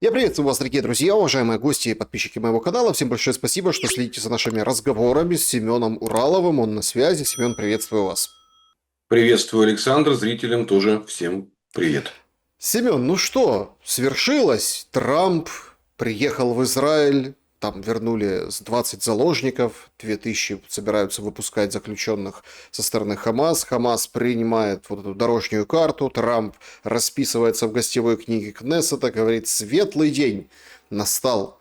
Я приветствую вас, дорогие друзья, уважаемые гости и подписчики моего канала. Всем большое спасибо, что следите за нашими разговорами с Семеном Ураловым. Он на связи. Семен, приветствую вас. Приветствую, Александр. Зрителям тоже всем привет. Семен, ну что, свершилось? Трамп приехал в Израиль, там вернули с 20 заложников, 2000 собираются выпускать заключенных со стороны Хамас. Хамас принимает вот эту дорожнюю карту, Трамп расписывается в гостевой книге Кнессета, говорит: светлый день настал.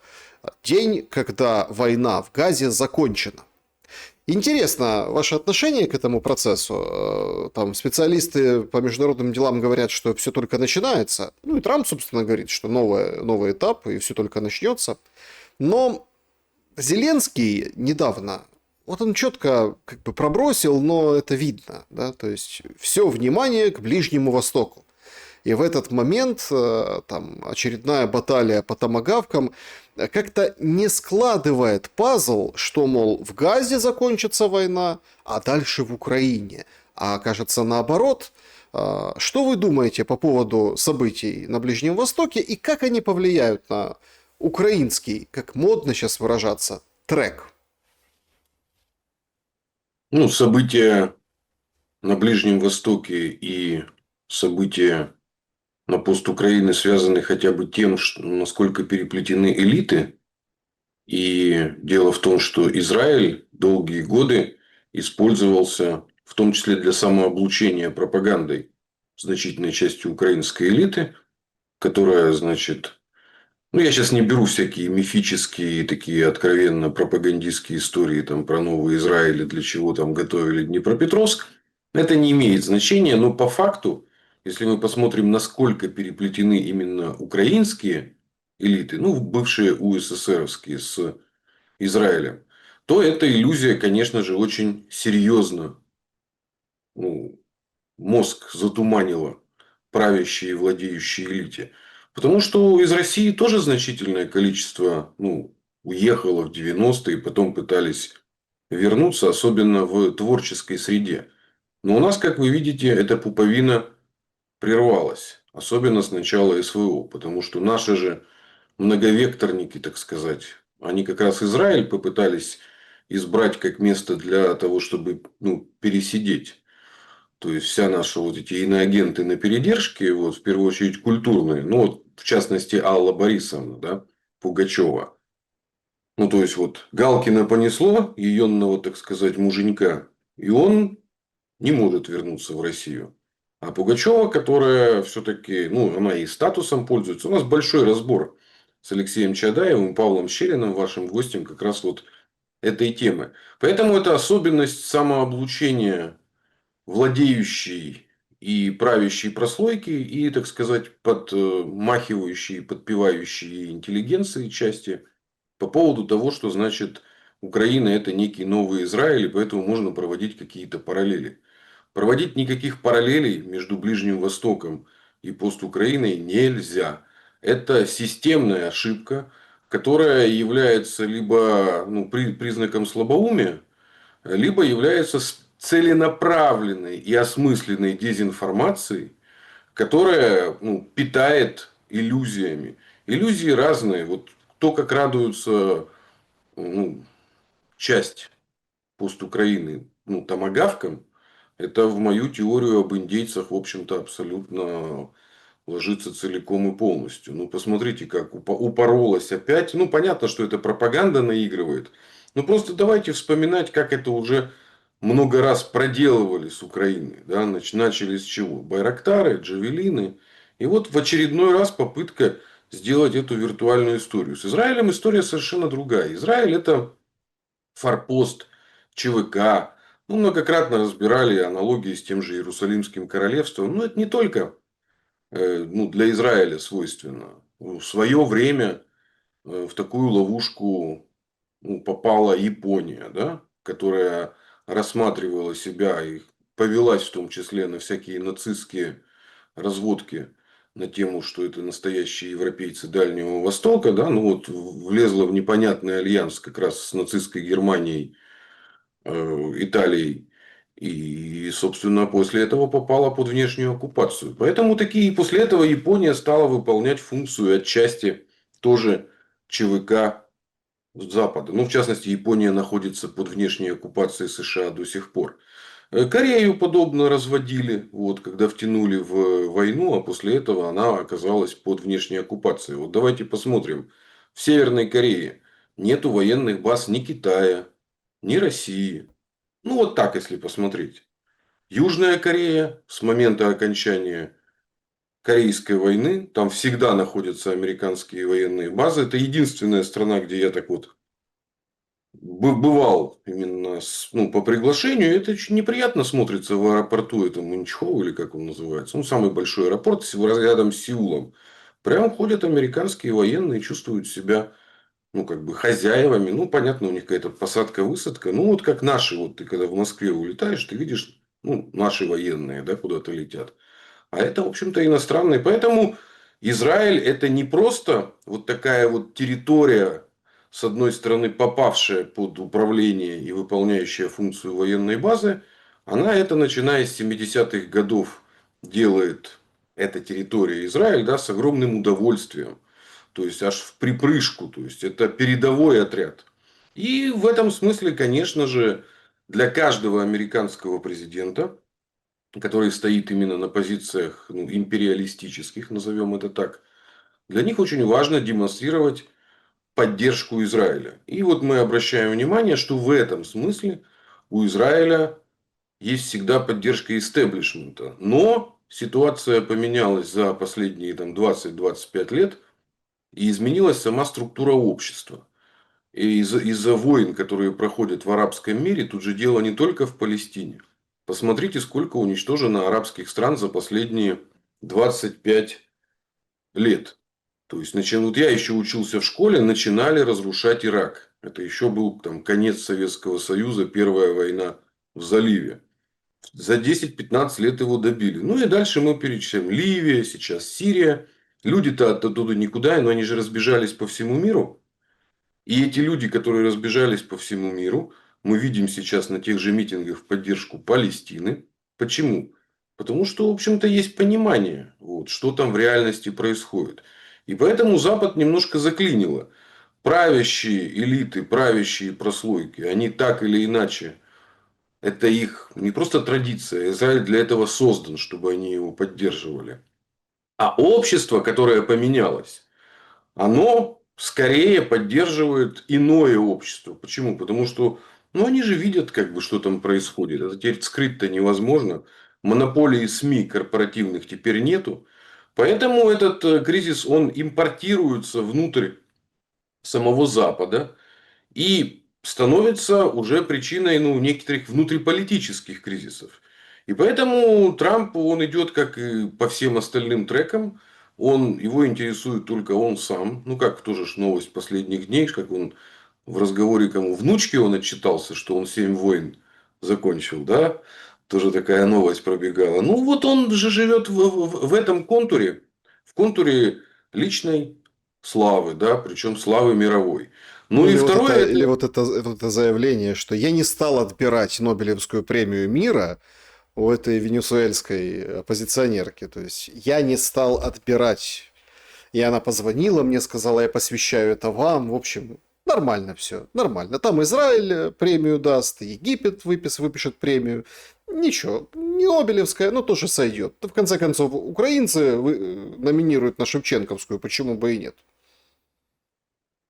День, когда война в Газе закончена. Интересно ваше отношение к этому процессу. Там специалисты по международным делам говорят, что все только начинается. Ну и Трамп, собственно, говорит, что новый этап и все только начнется. Но Зеленский недавно, вот он четко как бы пробросил, но это видно, да, то есть все внимание к Ближнему Востоку. И в этот момент там очередная баталия по томагавкам как-то не складывает пазл, что, мол, в Газе закончится война, а дальше в Украине. А кажется наоборот. Что вы думаете по поводу событий на Ближнем Востоке и как они повлияют на украинский, как модно сейчас выражаться, трек? События на Ближнем Востоке и события на постукраины связаны хотя бы тем, что, насколько переплетены элиты. И дело в том, что Израиль долгие годы использовался, в том числе для самооблучения пропагандой значительной части украинской элиты, которая, значит, я сейчас не беру всякие мифические, такие откровенно пропагандистские истории там, про Новый Израиль и для чего там готовили Днепропетровск. Это не имеет значения, но по факту, если мы посмотрим, насколько переплетены именно украинские элиты, бывшие УССРовские с Израилем, то эта иллюзия, конечно же, очень серьезно ну, мозг затуманила правящей и владеющей элите. Потому что из России тоже значительное количество уехало в 90-е, потом пытались вернуться, особенно в творческой среде. Но у нас, как вы видите, эта пуповина прервалась. Особенно с начала СВО. Потому что наши же многовекторники, так сказать, они как раз Израиль попытались избрать как место для того, чтобы пересидеть. То есть вся наша вот эти иноагенты на передержке, вот в первую очередь культурные, в частности Алла Борисовна, да, Пугачева. То есть вот Галкина понесло, ее так сказать, муженька, и он не может вернуться в Россию. А Пугачева, которая все-таки, она и статусом пользуется. У нас большой разбор с Алексеем Чадаевым, Павлом Щелиным, вашим гостем, как раз вот этой темы. Поэтому это особенность самооблучения владеющей и правящей прослойки, и, так сказать, подмахивающей, подпевающей интеллигенции части по поводу того, что значит Украина это некий новый Израиль, и поэтому можно проводить какие-то параллели. Проводить никаких параллелей между Ближним Востоком и постукраиной нельзя. Это системная ошибка, которая является либо признаком слабоумия, либо является целенаправленной и осмысленной дезинформацией, которая питает иллюзиями. Иллюзии разные. Вот кто как радуется ну, часть постукраины томагавкам, это в мою теорию об индейцах, в общем-то, абсолютно ложится целиком и полностью. Посмотрите, как упоролась опять. Понятно, что это пропаганда наигрывает. Но просто давайте вспоминать, как это уже много раз проделывали с Украиной. Да? Начали с чего? Байрактары, Джавелины. И вот в очередной раз попытка сделать эту виртуальную историю. С Израилем история совершенно другая. Израиль это форпост ЧВК. Многократно разбирали аналогии с тем же Иерусалимским королевством. Но это не только для Израиля свойственно. В свое время в такую ловушку попала Япония, да, которая рассматривала себя и повелась в том числе на всякие нацистские разводки на тему, что это настоящие европейцы Дальнего Востока, да, влезла в непонятный альянс как раз с нацистской Германией, Италией. И, собственно, после этого попала под внешнюю оккупацию. Поэтому после этого Япония стала выполнять функцию отчасти тоже ЧВК Запада. Ну, в частности, Япония находится под внешней оккупацией США до сих пор. Корею подобно разводили, вот, когда втянули в войну, а после этого она оказалась под внешней оккупацией. Вот давайте посмотрим. В Северной Корее нету военных баз ни Китая, ни России. Ну, вот так, если посмотреть. Южная Корея с момента окончания Корейской войны, там всегда находятся американские военные базы. Это единственная страна, где я так вот бывал именно ну, по приглашению. Это очень неприятно смотрится в аэропорту, это Мунчхоу или как он называется. Ну, самый большой аэропорт рядом с Сеулом. Прям ходят американские военные, чувствуют себя, ну, как бы хозяевами. Ну, понятно, у них какая-то посадка-высадка. Ну, вот как наши, вот ты когда в Москве улетаешь, ты видишь, ну, наши военные, да, куда-то летят. А это, в общем-то, иностранные. Поэтому Израиль это не просто вот такая вот территория, с одной стороны, попавшая под управление и выполняющая функцию военной базы. Она это, начиная с 70-х годов, делает эта территория Израиль, да, с огромным удовольствием. То есть, аж в припрыжку. То есть, это передовой отряд. И в этом смысле, конечно же, для каждого американского президента, который стоит именно на позициях, ну, империалистических, назовем это так, для них очень важно демонстрировать поддержку Израиля. И вот мы обращаем внимание, что в этом смысле у Израиля есть всегда поддержка истеблишмента. Но ситуация поменялась за последние там, 20-25 лет, и изменилась сама структура общества. И из-за войн, которые проходят в арабском мире, тут же дело не только в Палестине. Посмотрите, сколько уничтожено арабских стран за последние 25 лет. То есть, вот я еще учился в школе, начинали разрушать Ирак. Это еще был там, конец Советского Союза, первая война в заливе. За 10-15 лет его добили. Ну и дальше мы перечисляем. Ливия, сейчас Сирия. Люди-то оттуда никуда, но они же разбежались по всему миру. И эти люди, которые разбежались по всему миру, мы видим сейчас на тех же митингах в поддержку Палестины. Почему? Потому что, в общем-то, есть понимание, вот, что там в реальности происходит. И поэтому Запад немножко заклинило. Правящие элиты, правящие прослойки, они так или иначе, это их не просто традиция, Израиль для этого создан, чтобы они его поддерживали. А общество, которое поменялось, оно скорее поддерживает иное общество. Почему? Потому что, ну, они же видят, как бы, что там происходит. Это теперь скрыть-то невозможно. Монополии СМИ корпоративных теперь нету. Поэтому этот кризис, он импортируется внутрь самого Запада и становится уже причиной, ну, некоторых внутриполитических кризисов. И поэтому Трамп, он идет как и по всем остальным трекам. Его интересует только он сам. Ну, как тоже ж новость последних дней, как он в разговоре кому внучке он отчитался, что он 7 войн закончил, да? Тоже такая новость пробегала. Ну, вот он же живет в этом контуре, в контуре личной славы, да, причем славы мировой. Ну, Ну и второе или это вот это заявление, что я не стал отбирать Нобелевскую премию мира у этой венесуэльской оппозиционерки. То есть я не стал отбирать. И она позвонила мне, сказала, я посвящаю это вам. В общем, нормально все, нормально. Там Израиль премию даст, Египет выпишет премию. Ничего, не Нобелевская, но тоже сойдет. В конце концов, украинцы номинируют на Шевченковскую, почему бы и нет.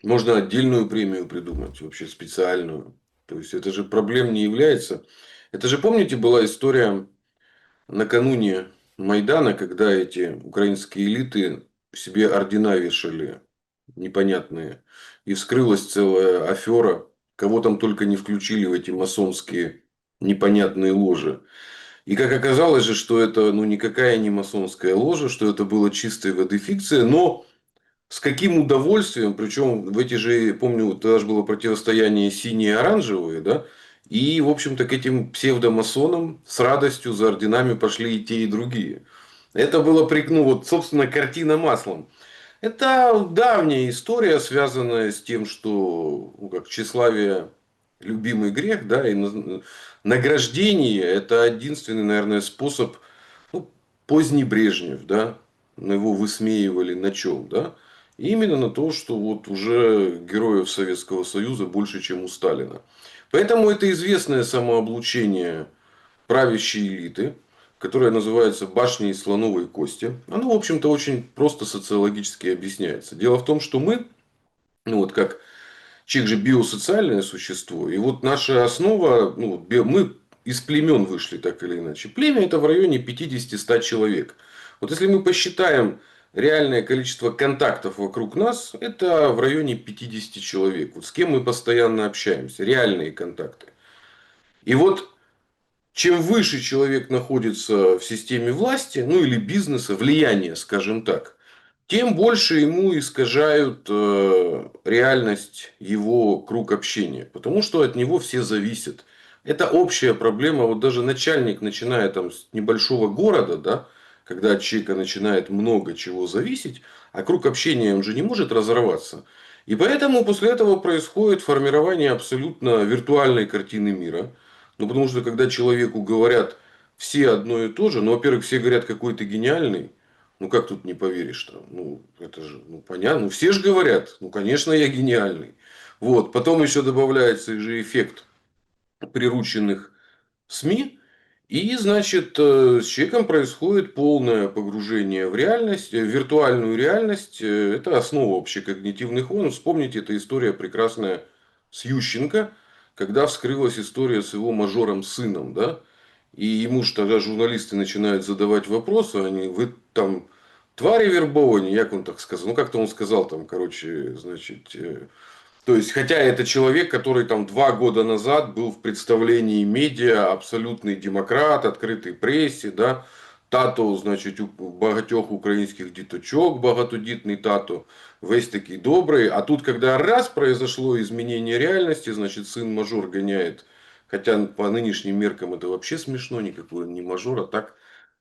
можно отдельную премию придумать, вообще специальную. То есть это же проблем не является. Это же, помните, была история накануне Майдана, когда эти украинские элиты себе ордена вешали непонятные. И вскрылась целая афера. Кого там только не включили в эти масонские непонятные ложи. И как оказалось же, что это ну, никакая не масонская ложа, что это было чистой воды фикция, но с каким удовольствием, причем в эти же, помню, тогда же было противостояние синие и оранжевые, да, и, в общем-то, к этим псевдомасонам с радостью за орденами пошли и те, и другие. Это было, ну, вот, собственно, картина маслом. Это давняя история, связанная с тем, что ну, как тщеславие любимый грех, да, и награждение это единственный, наверное, способ, ну, поздний Брежнев, да, его высмеивали на чем, да, И именно на то, что вот уже героев Советского Союза больше, чем у Сталина. Поэтому это известное самооблучение правящей элиты, которая называется башней из слоновой кости. Оно, в общем-то, очень просто социологически объясняется. Дело в том, что мы, ну вот как человек же биосоциальное существо, и вот наша основа, ну, мы из племен вышли так или иначе. Племя это в районе 50-100 человек. Вот если мы посчитаем реальное количество контактов вокруг нас, это в районе 50 человек. Вот с кем мы постоянно общаемся, реальные контакты. И вот чем выше человек находится в системе власти, ну или бизнеса, влияния, скажем так, тем больше ему искажают реальность его круг общения. Потому что от него все зависят. Это общая проблема. Вот даже начальник, начиная там с небольшого города, да, когда от человека начинает много чего зависеть, а круг общения он же не может разорваться. И поэтому после этого происходит формирование абсолютно виртуальной картины мира. Ну, потому что когда человеку говорят все одно и то же, ну, во-первых, все говорят, какой ты гениальный, ну, как тут не поверишь-то? Ну, это же, ну, понятно. Ну, все же говорят, ну, конечно, я гениальный. Вот. Потом еще добавляется же эффект прирученных СМИ. И, значит, с человеком происходит полное погружение в реальность, в виртуальную реальность. Это основа общекогнитивных войн. Вспомните, эта история прекрасная с Ющенко, когда вскрылась история с его мажором сыном, да, и ему же тогда журналисты начинают задавать вопросы, они, вы там твари вербовані, як он так сказал, ну как-то он сказал там, короче, значит, то есть, хотя это человек, который там 2 года назад был в представлении медиа, абсолютный демократ, открытый прессе, да, тато, значить, у багатьох українських діточок, багатодітний тато, весь такий добрый. А тут, когда раз произошло изменение реальности, значит, сын-мажор гоняет, хотя по нынешним меркам это вообще смешно, никакой он не мажор, а так,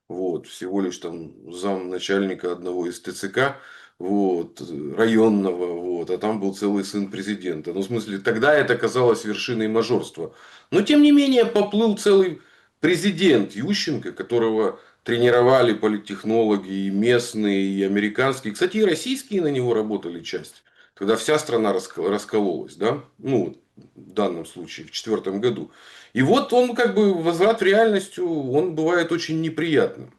вот, всего лишь там зам начальника одного из ТЦК, вот, районного, вот, а там был целый сын президента. Ну, в смысле, тогда это казалось вершиной мажорства. Но, тем не менее, поплыл целый президент Ющенко, которого тренировали политтехнологи и местные, и американские. Кстати, и российские на него работали часть. Когда вся страна раскололась, да, ну, в данном случае, в 2004 году. И вот он, как бы, возврат в реальность, он бывает очень неприятным.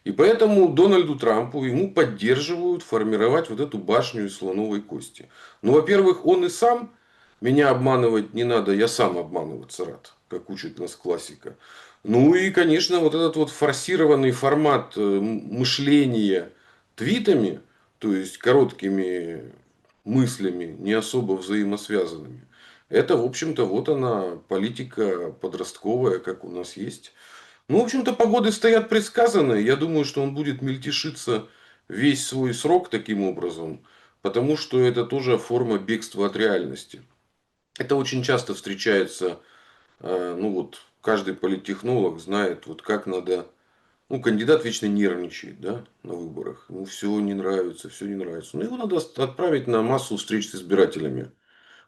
И поэтому Дональду Трампу ему поддерживают формировать вот эту башню из слоновой кости. Ну, во-первых, он и сам, меня обманывать не надо, я сам обманываться рад, как учит нас классика. Ну и, конечно, вот этот вот форсированный формат мышления твитами, то есть короткими мыслями, не особо взаимосвязанными. Это, в общем-то, вот она, политика подростковая, как у нас есть. Ну, в общем-то, погоды стоят предсказанные. Я думаю, что он будет мельтешиться весь свой срок таким образом, потому что это тоже форма бегства от реальности. Это очень часто встречается, ну вот, каждый политтехнолог знает, вот как надо. Ну, кандидат вечно нервничает, да, на выборах. Ему все не нравится, все не нравится. Но его надо отправить на массу встреч с избирателями.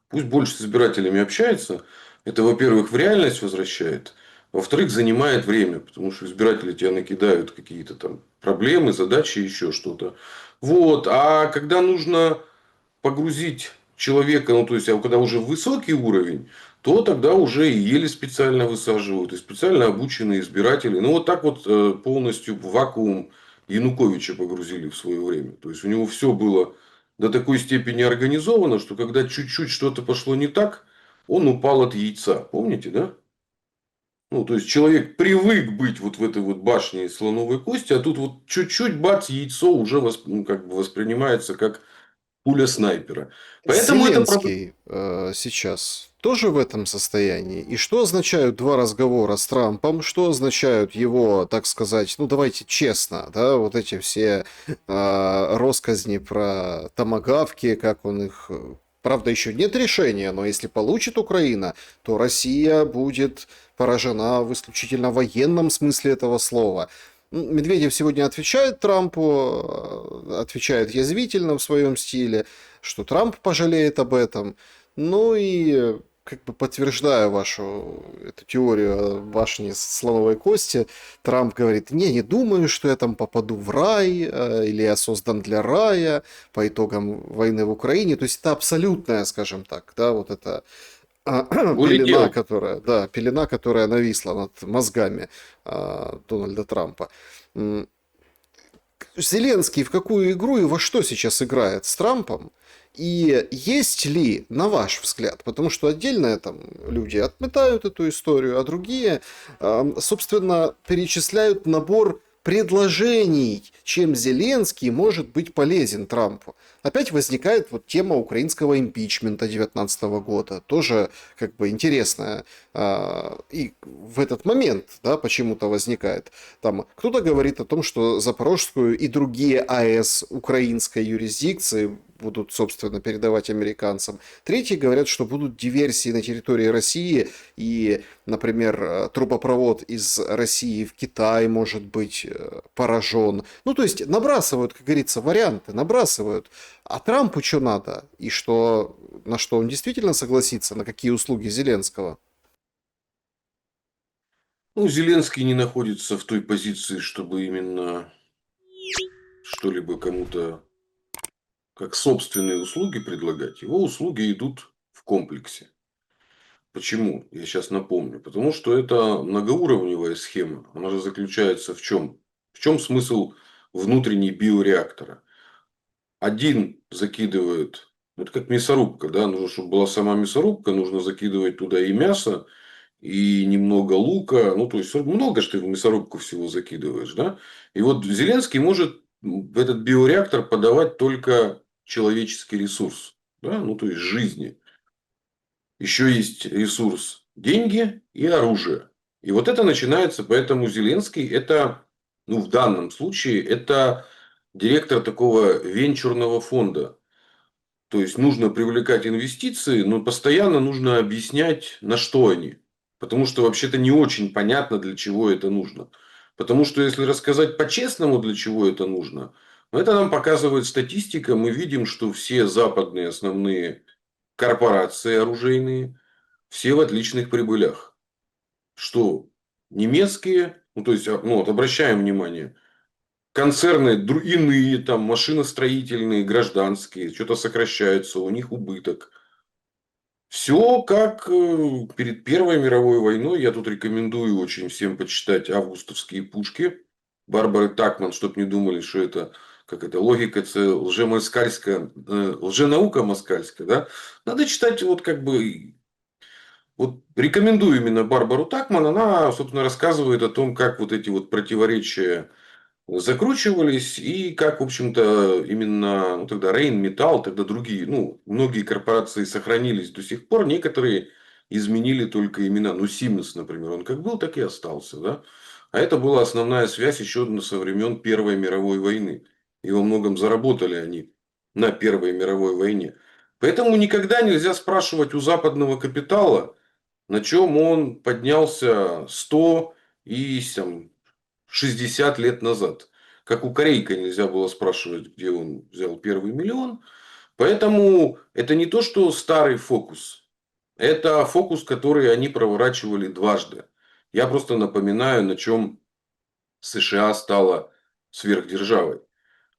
Пусть больше с избирателями общается. Это, во-первых, в реальность возвращает. Во-вторых, занимает время. Потому что избиратели тебя накидают какие-то там проблемы, задачи, еще что-то. Вот. А когда нужно погрузить человека, ну, то есть, а когда уже высокий уровень, то тогда уже и ели специально высаживают, и специально обученные избиратели. Ну, вот так вот полностью в вакуум Януковича погрузили в свое время. То есть, у него все было до такой степени организовано, что когда чуть-чуть что-то пошло не так, он упал от яйца. Помните, да? Ну, то есть, человек привык быть вот в этой вот башне из слоновой кости, а тут вот чуть-чуть, бац, яйцо уже ну, как бы воспринимается как пуля снайпера. Поэтому это проблема. Зеленский сейчас тоже в этом состоянии? И что означают два разговора с Трампом? Что означают его, так сказать, ну давайте честно, да, вот эти все россказни про томагавки, как он их... Правда, еще нет решения, но если получит Украина, то Россия будет поражена в исключительно военном смысле этого слова. Медведев сегодня отвечает Трампу, отвечает язвительно в своем стиле, что Трамп пожалеет об этом. Ну и как бы подтверждаю вашу эту теорию о башне слоновой кости. Трамп говорит, не думаю, что я там попаду в рай, или я создан для рая по итогам войны в Украине. То есть это абсолютная, скажем так, да, вот это пелена, Полетел. которая нависла над мозгами Дональда Трампа. Зеленский в какую игру и во что сейчас играет с Трампом? И есть ли, на ваш взгляд, потому что отдельно там люди отметают эту историю, а другие, собственно, перечисляют набор предложений, чем Зеленский может быть полезен Трампу. Опять возникает вот тема украинского импичмента 2019 года. Тоже как бы интересная. И в этот момент, да, почему-то возникает. Там кто-то говорит о том, что Запорожскую и другие АЭС украинской юрисдикции будут, собственно, передавать американцам. Третьи говорят, что будут диверсии на территории России, и, например, трубопровод из России в Китай может быть поражен. Ну, то есть набрасывают, как говорится, варианты, набрасывают. А Трампу что надо? И что, на что он действительно согласится, на какие услуги Зеленского? Ну, Зеленский не находится в той позиции, чтобы именно что-либо кому-то как собственные услуги предлагать. Его услуги идут в комплексе. Почему? Я сейчас напомню. Потому что это многоуровневая схема. Она же заключается в чем? В чем смысл внутренней биореактора? Один закидывает, ну, это как мясорубка, да, нужно, чтобы была сама мясорубка, нужно закидывать туда и мясо, и немного лука, ну, то есть много что ты в мясорубку всего закидываешь, да. И вот Зеленский может в этот биореактор подавать только человеческий ресурс, да, ну, то есть жизни. Еще есть ресурс деньги и оружие. И вот это начинается, поэтому Зеленский это, ну, в данном случае, это директор такого венчурного фонда. То есть нужно привлекать инвестиции, но постоянно нужно объяснять, на что они. Потому что вообще-то не очень понятно, для чего это нужно. Потому что если рассказать по-честному, для чего это нужно, ну, это нам показывает статистика. Мы видим, что все западные основные корпорации оружейные, все в отличных прибылях. Что немецкие, ну, то есть, ну, вот обращаем внимание, концерны иные, там, машиностроительные, гражданские, что-то сокращаются, у них убыток. Все как перед Первой мировой войной. Я тут рекомендую очень всем почитать августовские пушки Барбары Такман, чтобы не думали, что это как это логика, это лжемоскальская, лженаука москальская, да. Надо читать вот как бы вот рекомендую именно Барбару Такман. Она, собственно, рассказывает о том, как вот эти вот противоречия закручивались и как, в общем-то, именно ну, тогда Рейнметалл, тогда другие, ну, многие корпорации сохранились до сих пор, некоторые изменили только имена. Ну, Siemens, например, он как был, так и остался, да. А это была основная связь еще со времен Первой мировой войны. И во многом заработали они на Первой мировой войне. Поэтому никогда нельзя спрашивать у западного капитала, на чем он поднялся 100 и там, 60 лет назад. Как у Корейка нельзя было спрашивать, где он взял первый миллион. Поэтому это не то, что старый фокус. Это фокус, который они проворачивали дважды. Я просто напоминаю, на чем США стала сверхдержавой.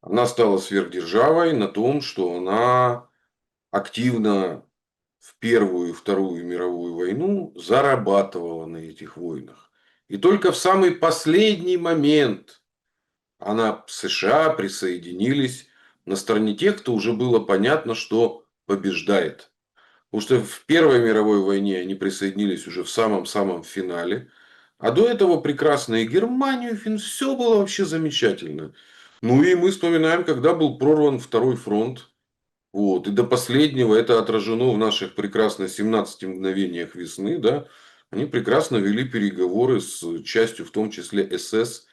Она стала сверхдержавой на том, что она активно в Первую и Вторую мировую войну зарабатывала на этих войнах. И только в самый последний момент США присоединились на стороне тех, кто уже было понятно, что побеждает. Потому что в Первой мировой войне они присоединились уже в самом-самом финале. А до этого прекрасно и Германию, все было вообще замечательно. Ну и мы вспоминаем, когда был прорван второй фронт. Вот. И до последнего это отражено в наших прекрасно 17 мгновениях весны. Да? Они прекрасно вели переговоры с частью, в том числе СС.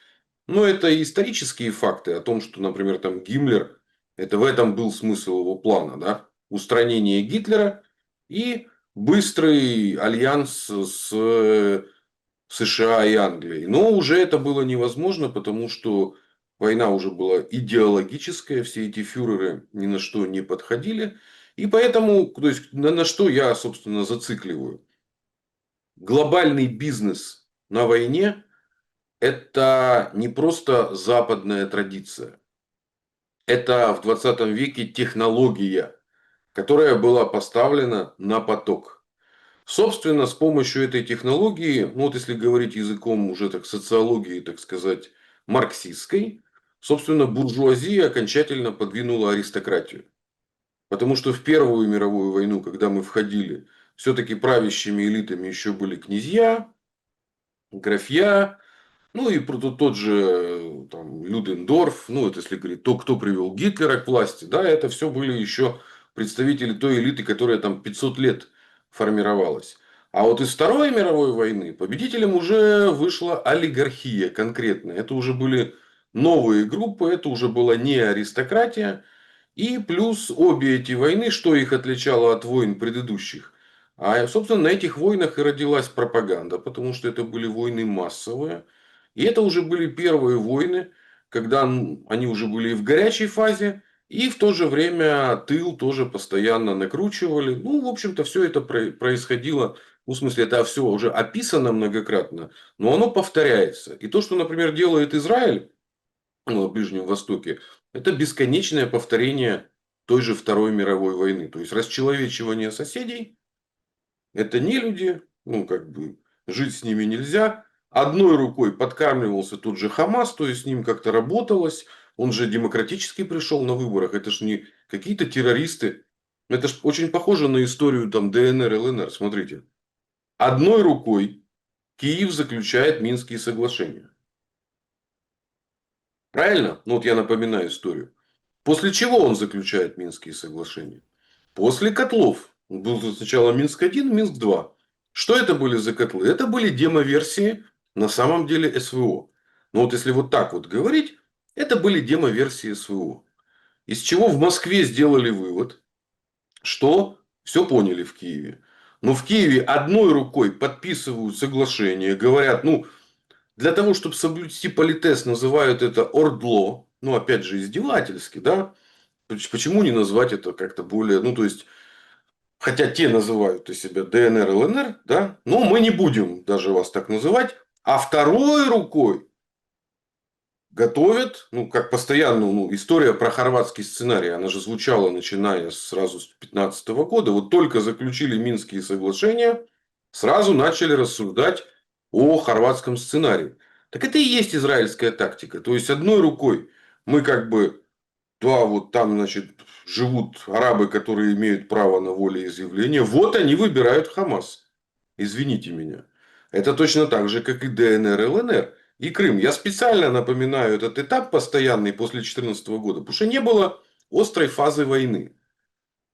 Но это исторические факты о том, что, например, там Гиммлер, это в этом был смысл его плана. Да? Устранение Гитлера и быстрый альянс с США и Англией. Но уже это было невозможно, потому что война уже была идеологическая, все эти фюреры ни на что не подходили. И поэтому, то есть, на что я, собственно, зацикливаю. Глобальный бизнес на войне – это не просто западная традиция. Это в 20 веке технология, которая была поставлена на поток. Собственно, с помощью этой технологии, ну вот если говорить языком уже так социологии, так сказать, марксистской, собственно, буржуазия окончательно подвинула аристократию. Потому что в Первую мировую войну, когда мы входили, все-таки правящими элитами еще были князья, графья, ну и тот же там, Людендорф, ну это если говорить, то, кто привел Гитлера к власти, да, это все были еще представители той элиты, которая там 500 лет формировалась. А вот из Второй мировой войны победителем уже вышла олигархия конкретная. Это уже были новые группы, это уже была не аристократия. И плюс обе эти войны, что их отличало от войн предыдущих? А, собственно, на этих войнах и родилась пропаганда, потому что это были войны массовые. И это уже были первые войны, когда они уже были и в горячей фазе, и в то же время тыл тоже постоянно накручивали. Ну, в общем-то, все это происходило, ну, в смысле, это все уже описано многократно, но оно повторяется. И то, что, например, делает Израиль, ну, на Ближнем Востоке, это бесконечное повторение той же Второй мировой войны. То есть, расчеловечивание соседей, это не люди, ну, как бы, жить с ними нельзя. Одной рукой подкармливался тот же Хамас, то есть, с ним как-то работалось. Он же демократически пришел на выборах. Это же не какие-то террористы. Это же очень похоже на историю там ДНР, ЛНР. Смотрите. Одной рукой Киев заключает Минские соглашения. Правильно? Ну, вот я напоминаю историю. После чего он заключает Минские соглашения? После котлов. Был сначала Минск-1, Минск-2. Что это были за котлы? Это были демо-версии на самом деле СВО. Но вот если вот так вот говорить, это были демо-версии СВО. Из чего в Москве сделали вывод, что все поняли в Киеве. Но в Киеве одной рукой подписывают соглашение, говорят, ну, для того, чтобы соблюсти политез, называют это ордло. Ну, опять же, издевательски, да? Почему не назвать это как-то более, ну, то есть, хотя те называют из себя ДНР, ЛНР, да, но мы не будем даже вас так называть, а второй рукой готовят, ну, как постоянно, ну, история про хорватский сценарий, она же звучала, начиная сразу с 2015 года, вот только заключили Минские соглашения, сразу начали рассуждать о хорватском сценарии. Так это и есть израильская тактика. То есть, одной рукой мы как бы да, вот там, значит, живут арабы, которые имеют право на волеизъявление. Вот они выбирают Хамас. Извините меня. Это точно так же, как и ДНР, ЛНР и Крым. Я специально напоминаю этот этап постоянный после 2014 года, потому что не было острой фазы войны.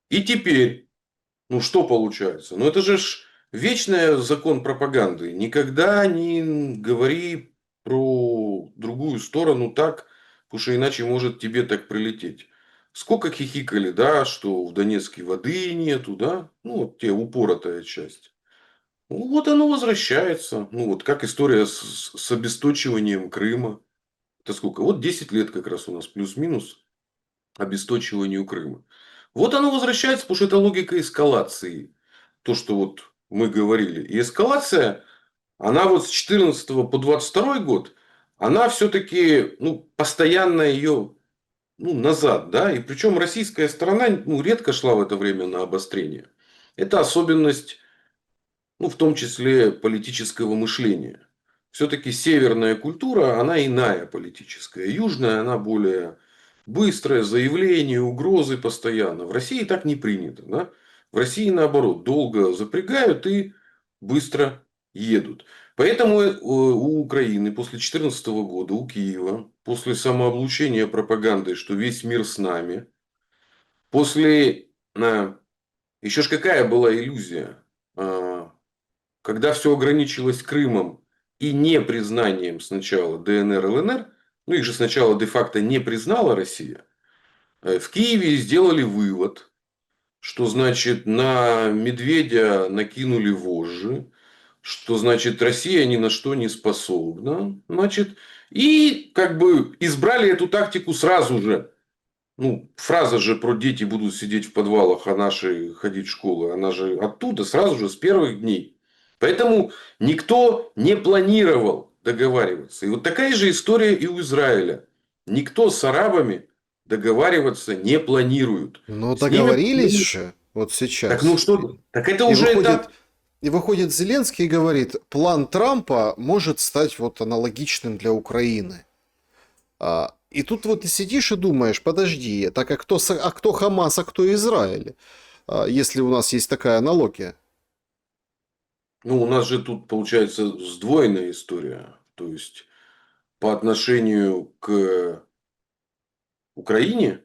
И теперь, ну что получается? Ну это же вечный закон пропаганды. Никогда не говори про другую сторону так, потому что иначе может тебе так прилететь. Сколько хихикали, да, что в Донецке воды нету, да? Ну, вот те упоротая часть. Ну, вот оно возвращается. Ну, вот как история с обесточиванием Крыма. Это сколько? Вот 10 лет как раз у нас плюс-минус обесточиванию Крыма. Вот оно возвращается, потому что это логика эскалации. То, что вот мы говорили. И эскалация, она вот с 14 по 22 год, она все-таки, ну, постоянно ее, ну, назад, да, и причем российская сторона, ну, редко шла в это время на обострение. Это особенность, ну, в том числе политического мышления. Все-таки северная культура, она иная политическая. Южная, она более быстрая, заявления, угрозы постоянно. В России так не принято. Да? В России наоборот, долго запрягают и быстро едут. Поэтому у Украины после 2014 года, у Киева, после самооблучения пропагандой, что весь мир с нами, после... Еще ж какая была иллюзия? Когда все ограничилось Крымом и непризнанием сначала ДНР, ЛНР, ну их же сначала де-факто не признала Россия, в Киеве сделали вывод, что значит на медведя накинули вожжи, что значит Россия ни на что не способна, значит, и как бы избрали эту тактику сразу же. Ну, фраза же про дети будут сидеть в подвалах, а наши ходить в школы, она же оттуда, сразу же, с первых дней. Поэтому никто не планировал договариваться. И вот такая же история и у Израиля. Никто с арабами договариваться не планирует. Но С ними... договорились же вот Так ну сейчас. что? Так это И уже выходит, этап. и выходит Зеленский и говорит, план Трампа может стать вот аналогичным для Украины. И тут вот ты сидишь и думаешь, подожди, так а кто Хамас, а кто Израиль? Если у нас есть такая аналогия. Ну, у нас же тут получается сдвоенная история. То есть, по отношению к Украине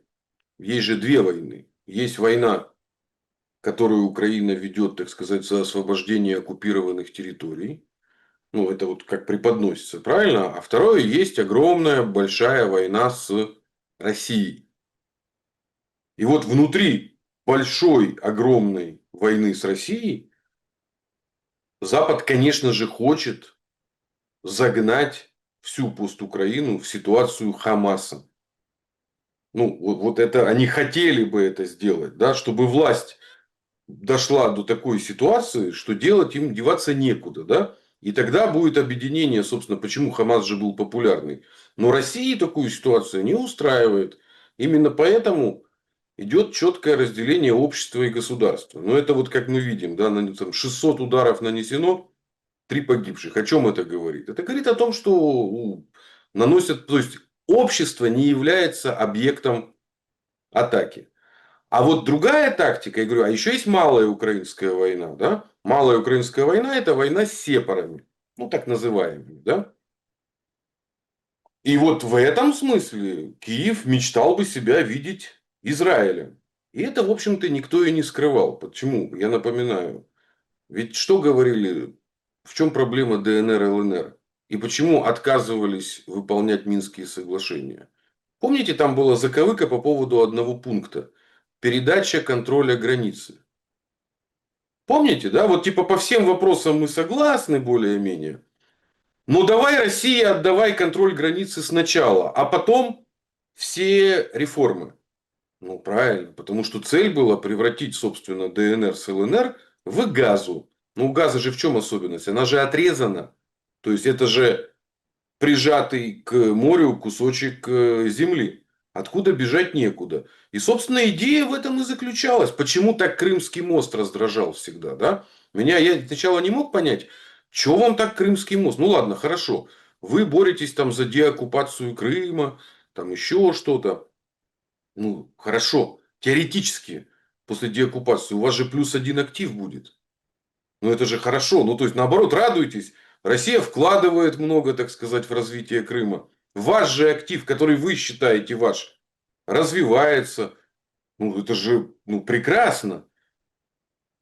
есть же две войны. Есть война, которую Украина ведет, так сказать, за освобождение оккупированных территорий. Ну, это вот как преподносится, правильно? А второе, есть огромная большая война с Россией. И вот внутри большой, огромной войны с Россией Запад, конечно же, хочет загнать всю пост-Украину в ситуацию Хамаса. Ну, вот это они хотели бы это сделать, да, чтобы власть дошла до такой ситуации, что делать им деваться некуда, да? И тогда будет объединение, собственно, почему Хамас же был популярный. Но России такую ситуацию не устраивает. Именно поэтому идет четкое разделение общества и государства. Но это вот как мы видим, да, там 600 ударов нанесено, 3 погибших. О чем это говорит? Это говорит о том, что наносят, то есть общество не является объектом атаки. А вот другая тактика, я говорю, а еще есть малая украинская война, да? Малая украинская война – это война с сепарами, ну так называемыми, да? И вот в этом смысле Киев мечтал бы себя видеть Израилем. И это, в общем-то, никто и не скрывал. Почему? Я напоминаю. Ведь что говорили, в чем проблема ДНР и ЛНР? И почему отказывались выполнять Минские соглашения? Помните, там была заковыка по поводу одного пункта. Передача контроля границы. Помните, да? Вот типа по всем вопросам мы согласны более-менее. Но давай, Россия, отдавай контроль границы сначала, а потом все реформы. Ну, правильно, потому что цель была превратить, собственно, ДНР с ЛНР в газу. Ну, у газа же в чем особенность? Она же отрезана. То есть, это же прижатый к морю кусочек земли. Откуда бежать некуда. И, собственно, идея в этом и заключалась. Почему так Крымский мост раздражал всегда, да? Я сначала не мог понять, чего вам так Крымский мост? Ну, ладно, хорошо. Вы боретесь там за деоккупацию Крыма, там еще что-то. Ну, хорошо. Теоретически, после деоккупации у вас же +1 актив будет. Ну, это же хорошо. Ну, то есть, наоборот, радуйтесь. Россия вкладывает много, так сказать, в развитие Крыма. Ваш же актив, который вы считаете ваш, развивается. Ну, это же прекрасно.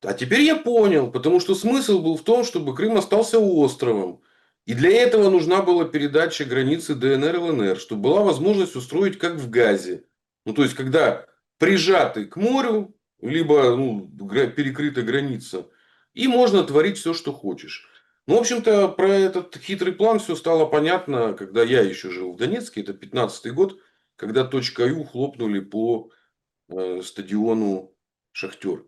А теперь я понял, потому что смысл был в том, чтобы Крым остался островом. И для этого нужна была передача границы ДНР и ЛНР, чтобы была возможность устроить как в Газе. Ну, то есть, когда прижаты к морю, либо перекрыта граница, и можно творить все, что хочешь. Ну, в общем-то, про этот хитрый план все стало понятно, когда я еще жил в Донецке, это 15-й год, когда .ю хлопнули по стадиону Шахтер.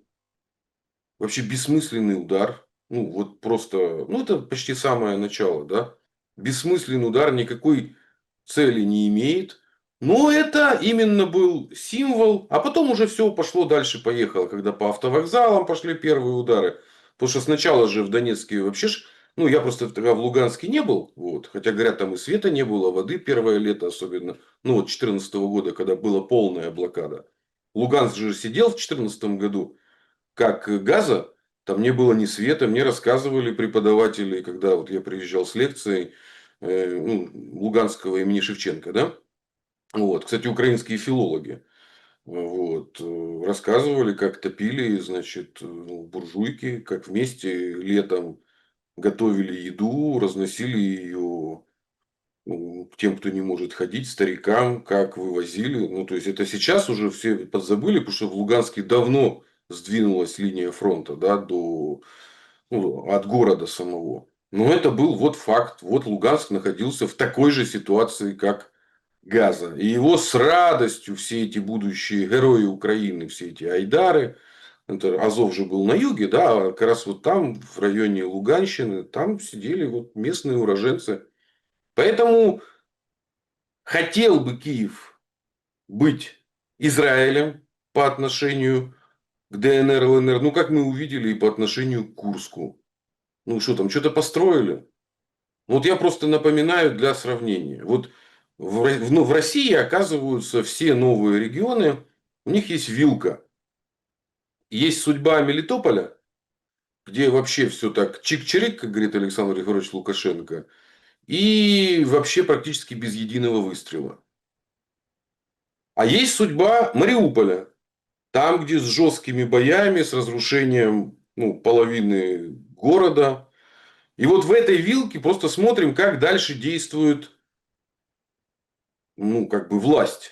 Вообще бессмысленный удар. Ну, вот просто, ну, это почти самое начало, да. Бессмысленный удар никакой цели не имеет. Но это именно был символ. А потом уже все пошло дальше, поехало. Когда по автовокзалам пошли первые удары. Потому что сначала же в Донецке вообще ж... Ну, я просто тогда в Луганске не был. Вот. Хотя, говорят, там и света не было, воды первое лето особенно. Ну, вот 2014 года, когда была полная блокада. Луганск же сидел в 2014 году как газа, там не было ни света. Мне рассказывали преподаватели, когда вот я приезжал с лекцией Луганского имени Шевченко, да? Вот. Кстати, украинские филологи. Вот. Рассказывали, как топили, значит, буржуйки, как вместе летом готовили еду, разносили ее тем, кто не может ходить, старикам, как вывозили. Ну, то есть, это сейчас уже все подзабыли, потому что в Луганске давно сдвинулась линия фронта, да, от города самого. Но это был вот факт. Вот Луганск находился в такой же ситуации, как газа. И его с радостью все эти будущие герои Украины, все эти айдары, это Азов же был на юге, да, а как раз вот там, в районе Луганщины, там сидели вот местные уроженцы. Поэтому хотел бы Киев быть Израилем по отношению к ДНР, ЛНР, ну, как мы увидели, и по отношению к Курску. Ну, что там, что-то построили? Вот я просто напоминаю для сравнения. Вот в России оказываются все новые регионы, у них есть вилка. Есть судьба Мелитополя, где вообще все так чик-чирик, как говорит Александр Григорьевич Лукашенко, и вообще практически без единого выстрела. А есть судьба Мариуполя, там, где с жесткими боями, с разрушением половины города. И вот в этой вилке просто смотрим, как дальше действует власть.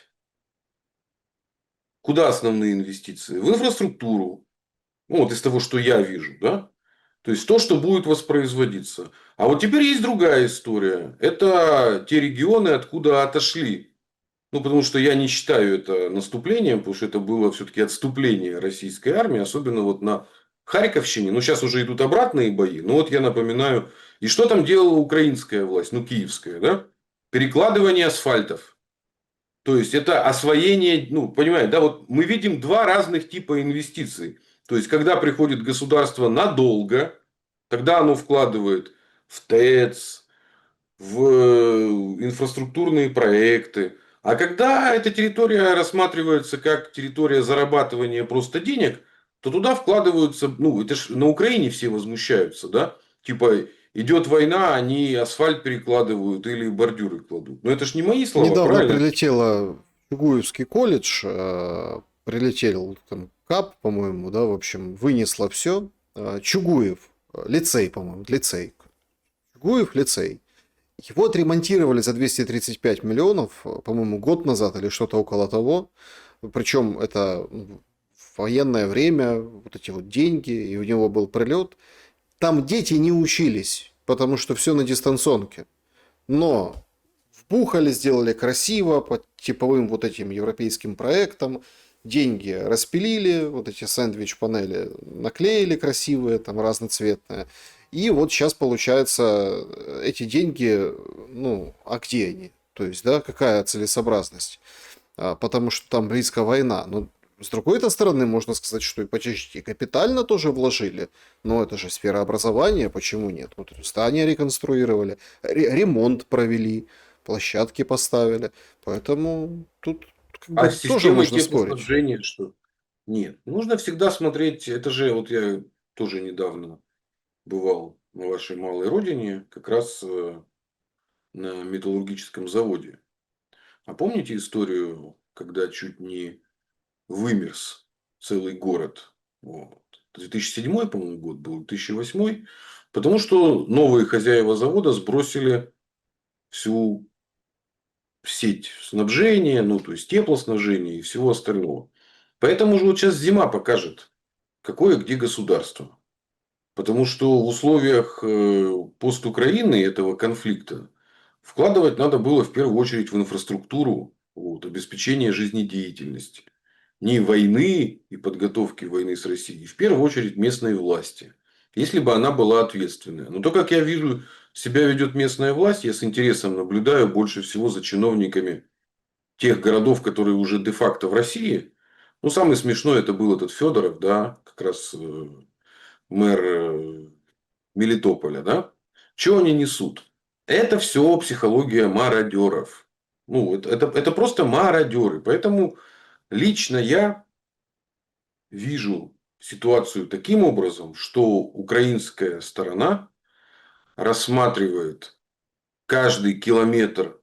Куда основные инвестиции? В инфраструктуру. Ну, вот из того, что я вижу, да? То есть, то, что будет воспроизводиться. А вот теперь есть другая история. Это те регионы, откуда отошли. Ну, потому что я не считаю это наступлением, потому что это было все-таки отступление российской армии, особенно вот на Харьковщине. Ну, сейчас уже идут обратные бои. Но вот я напоминаю, и что там делала украинская власть, ну, киевская, да? Перекладывание асфальтов. То есть, это освоение, ну, понимаете, да, вот мы видим два разных типа инвестиций. То есть, когда приходит государство надолго, тогда оно вкладывает в ТЭЦ, в инфраструктурные проекты. А когда эта территория рассматривается как территория зарабатывания просто денег, то туда вкладываются, ну, это ж на Украине все возмущаются, да? Типа, идет война, они асфальт перекладывают или бордюры кладут. Но это ж не мои слова, Недавно правильно? прилетела в Чугуевский колледж, прилетел там КАП, по-моему, да, в общем, вынесло все. Чугуев, лицей, по-моему, лицей. Чугуев, лицей. Его отремонтировали за 235 миллионов, по-моему, год назад или что-то около того. Причем это в военное время, вот эти вот деньги, и у него был прилет. Там дети не учились, потому что все на дистанционке. Но вбухали, сделали красиво, по типовым вот этим европейским проектам. Деньги распилили, вот эти сэндвич-панели наклеили красивые, там разноцветные. И вот сейчас получается эти деньги, ну, а где они? То есть, да, какая целесообразность? Потому что там близко война. Но с другой стороны, можно сказать, что и почти капитально тоже вложили. Но это же сфера образования, почему нет? Вот здания реконструировали, ремонт провели, площадки поставили. Поэтому тут как А бы с тоже системой можно спорить. теплоснабжения что? Нет. Нужно всегда смотреть. Это же, вот я тоже недавно бывал на вашей малой родине, как раз на металлургическом заводе. А помните историю, когда чуть не вымерз целый город? Вот. 2007, по-моему, год был, 2008. Потому что новые хозяева завода сбросили всю сеть снабжения, ну, то есть теплоснабжения и всего остального. Поэтому же вот сейчас зима покажет, какое где государство. Потому что в условиях постукраины этого конфликта вкладывать надо было в первую очередь в инфраструктуру, вот, обеспечение жизнедеятельности. Не войны и подготовки войны с Россией, в первую очередь местной власти. Если бы она была ответственная. Но то, как я вижу, себя ведет местная власть, я с интересом наблюдаю больше всего за чиновниками тех городов, которые уже де-факто в России. Ну, самый смешной это был этот Федоров, да, как раз мэр Мелитополя, да? Что они несут? Это все психология мародеров. Ну, это просто мародеры. Поэтому лично я вижу ситуацию таким образом, что украинская сторона рассматривает каждый километр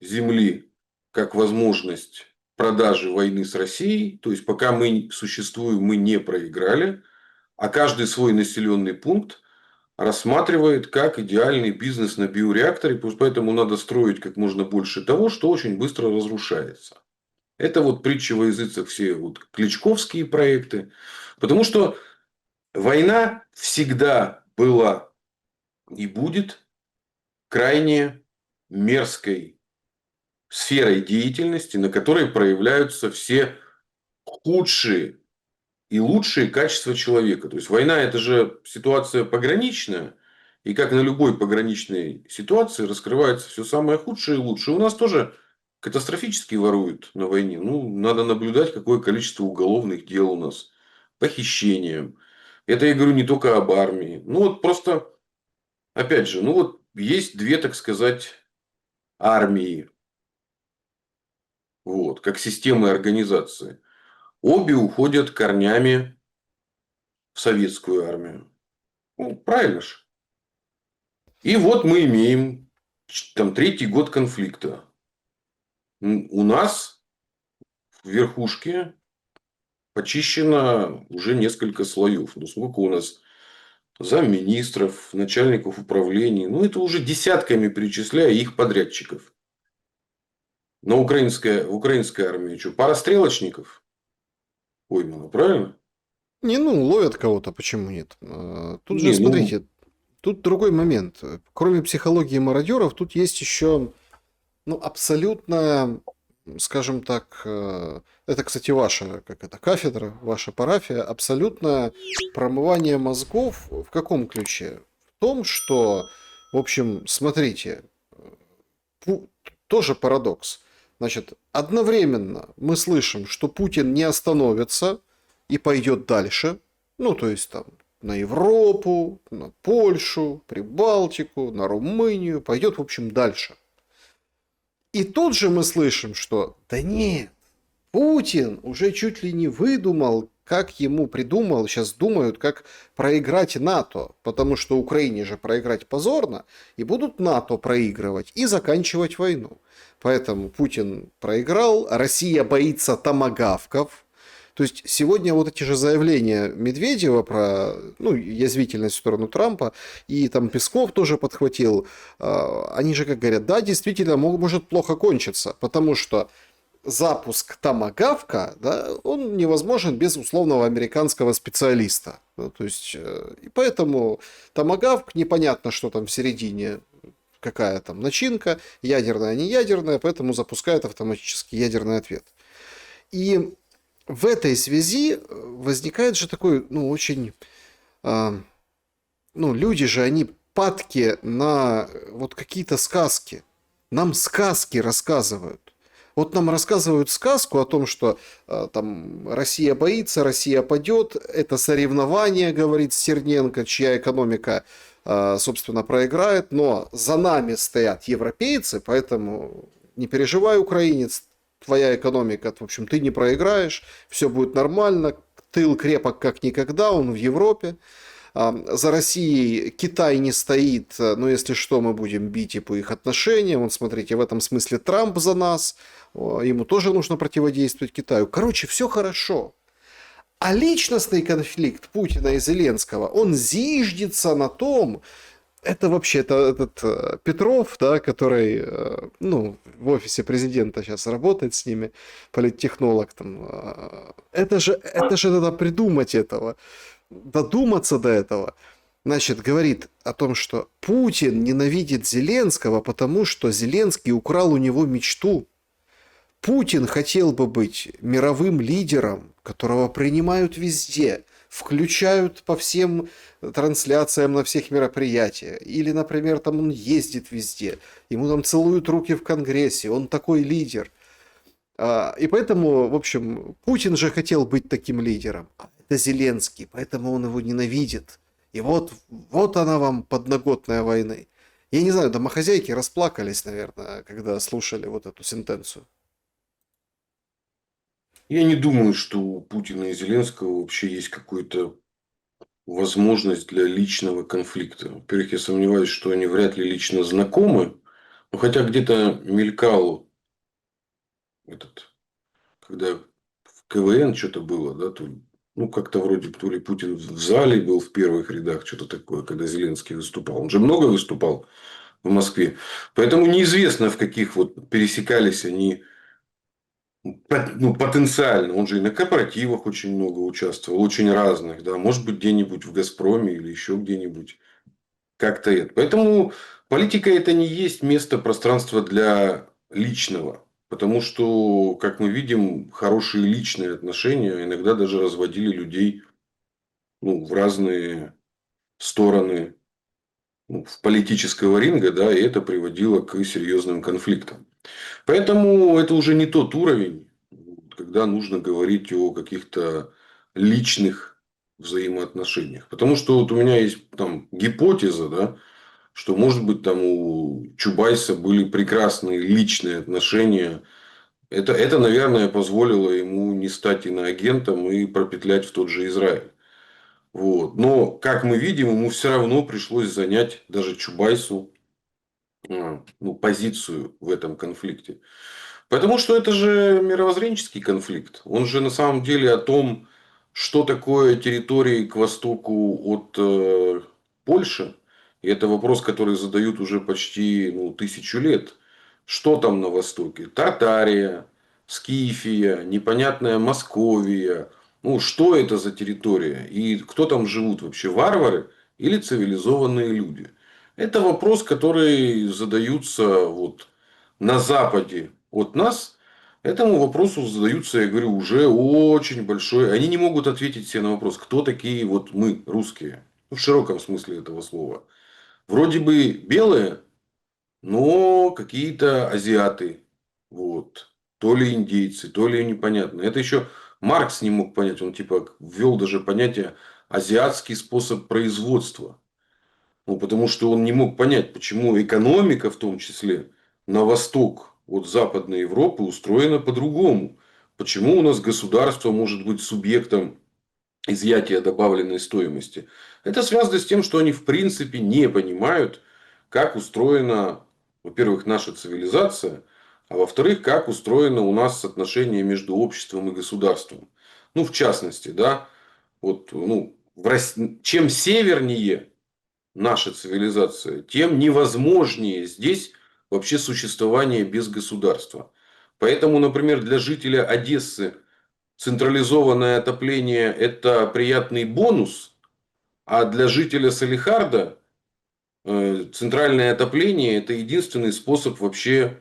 земли как возможность продажи войны с Россией. То есть, пока мы существуем, мы не проиграли. А каждый свой населенный пункт рассматривает как идеальный бизнес на биореакторе, поэтому надо строить как можно больше того, что очень быстро разрушается. Это вот притча во языцах, все вот кличковские проекты. Потому что война всегда была и будет крайне мерзкой сферой деятельности, на которой проявляются все худшие и лучшие качества человека. То есть война это же ситуация пограничная. И как на любой пограничной ситуации раскрывается все самое худшее и лучшее. У нас тоже катастрофически воруют на войне. Ну, надо наблюдать, какое количество уголовных дел у нас. Похищением. Это я говорю не только об армии. Ну, вот просто, опять же, ну вот есть две, так сказать, армии. Вот, как системы организации. Обе уходят корнями в советскую армию. Ну, правильно же. И вот мы имеем там третий год конфликта. У нас в верхушке почищено уже несколько слоев. Ну, сколько у нас замминистров, начальников управлений. Ну, это уже десятками перечисляя их подрядчиков. В украинской армии что, пара стрелочников поймано, правильно? Не, ну, ловят кого-то, почему нет? Тут же, Не, ну, смотрите, тут другой момент. Кроме психологии мародеров, тут есть еще, ну, абсолютно, скажем так, это, кстати, ваша, как это, кафедра, ваша парафия, абсолютно промывание мозгов в каком ключе? В том, что, в общем, смотрите, тоже парадокс. Значит, одновременно мы слышим, что Путин не остановится и пойдет дальше. Ну, то есть там на Европу, на Польшу, Прибалтику, на Румынию. Пойдет, в общем, дальше. И тут же мы слышим, что да нет, Путин уже чуть ли не выдумал, как ему придумал, сейчас думают, как проиграть НАТО, потому что Украине же проиграть позорно, и будут НАТО проигрывать и заканчивать войну. Поэтому Путин проиграл, Россия боится томагавков. То есть сегодня вот эти же заявления Медведева про, ну, язвительность в сторону Трампа, и там Песков тоже подхватил, они же как говорят, да, действительно может плохо кончиться, потому что запуск томагавка, да, он невозможен без условного американского специалиста. Ну, то есть, и поэтому томагавк, непонятно, что там в середине, какая там начинка, ядерная, не ядерная, поэтому запускает автоматически ядерный ответ. И в этой связи возникает же такой, ну, очень... ну, люди же, они падки на вот какие-то сказки. Нам сказки рассказывают. Вот нам рассказывают сказку о том, что там Россия боится, Россия падет. Это соревнование, говорит Стерненко, чья экономика, собственно, проиграет. Но за нами стоят европейцы, поэтому не переживай, украинец, твоя экономика, в общем, ты не проиграешь, все будет нормально, тыл крепок как никогда, он в Европе. За Россией Китай не стоит, но если что, мы будем бить и по их отношениям. Вот смотрите, в этом смысле Трамп за нас, ему тоже нужно противодействовать Китаю. Короче, все хорошо. А личностный конфликт Путина и Зеленского, он зиждется на том, это вообще этот Петров, да, который, ну, в офисе президента сейчас работает с ними, политтехнолог там. Это же надо придумать этого, додуматься до этого. Значит, говорит о том, что Путин ненавидит Зеленского, потому что Зеленский украл у него мечту. Путин хотел бы быть мировым лидером, которого принимают везде, включают по всем трансляциям на всех мероприятиях. Или, например, там он ездит везде, ему там целуют руки в Конгрессе, он такой лидер. И поэтому, в общем, Путин же хотел быть таким лидером. А это Зеленский, поэтому он его ненавидит. И вот она вам подноготная войны. Я не знаю, домохозяйки расплакались, наверное, когда слушали вот эту сентенцию. я не думаю, что у Путина и Зеленского вообще есть какой-то возможность для личного конфликта. Во-первых, я сомневаюсь, что они вряд ли лично знакомы. Ну, хотя где-то мелькал этот, когда в КВН что-то было, да, то, ну, как-то вроде то ли Путин в зале был в первых рядах, что-то такое, когда Зеленский выступал. Он же много выступал в Москве. Поэтому неизвестно, в каких вот пересекались они ну, потенциально. Он же и на корпоративах очень много участвовал, очень разных, да, может быть, где-нибудь в Газпроме или еще где-нибудь. Как-то это. Поэтому политика это не есть место, пространство для личного. Потому что, как мы видим, хорошие личные отношения иногда даже разводили людей, ну, в разные стороны, ну, в политического ринга, да, и это приводило к серьезным конфликтам. Поэтому это уже не тот уровень, когда нужно говорить о каких-то личных взаимоотношениях. Потому что вот у меня есть там гипотеза, да, что, может быть, там у Чубайса были прекрасные личные отношения. Это, наверное, позволило ему не стать иноагентом и пропетлять в тот же Израиль. Вот. Но, как мы видим, ему все равно пришлось занять даже Чубайсу ну, позицию в этом конфликте. Потому что это же мировоззренческий конфликт. Он же на самом деле о том, что такое территории к востоку от Польши. И это вопрос, который задают уже почти 1000 лет. Что там на востоке? Татария, Скифия, непонятная Московия. Ну, что это за территория? И кто там живут вообще? Варвары или цивилизованные люди? Это вопрос, который задаются вот на западе от нас. Этому вопросу задаются, я говорю, уже очень большой. Они не могут ответить себе на вопрос, кто такие вот мы, русские. Ну, в широком смысле этого слова. Вроде бы белые, но какие-то азиаты. Вот. То ли индейцы, то ли непонятно. Это еще Маркс не мог понять. Он типа ввел даже понятие азиатский способ производства. Ну, потому что он не мог понять, почему экономика, в том числе, на восток от Западной Европы устроена по-другому. Почему у нас государство может быть субъектом изъятия добавленной стоимости? Это связано с тем, что они в принципе не понимают, как устроена, во-первых, наша цивилизация, а во-вторых, как устроено у нас отношение между обществом и государством. Ну, в частности, да, вот, ну, чем севернее наша цивилизация, тем невозможнее здесь вообще существование без государства. Поэтому, например, для жителя Одессы централизованное отопление – это приятный бонус, а для жителя Салихарда центральное отопление – это единственный способ вообще,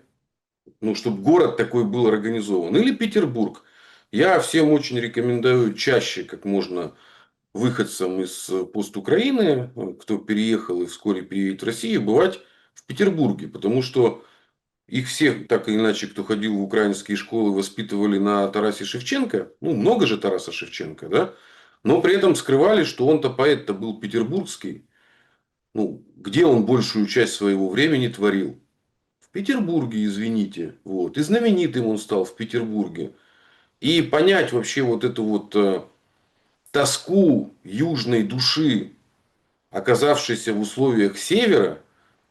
ну, чтобы город такой был организован. Или Петербург. Я всем очень рекомендую чаще, как можно, выходцам из постукраины, кто переехал и вскоре переедет в Россию, бывать в Петербурге. Потому что их всех, так или иначе, кто ходил в украинские школы, воспитывали на Тарасе Шевченко. Ну, много же Тараса Шевченко, да? Но при этом скрывали, что он-то поэт-то был петербургский. Ну, где он большую часть своего времени творил? В Петербурге, извините. Вот. И знаменитым он стал в Петербурге. И понять вообще вот эту вот тоску южной души, оказавшийся в условиях севера,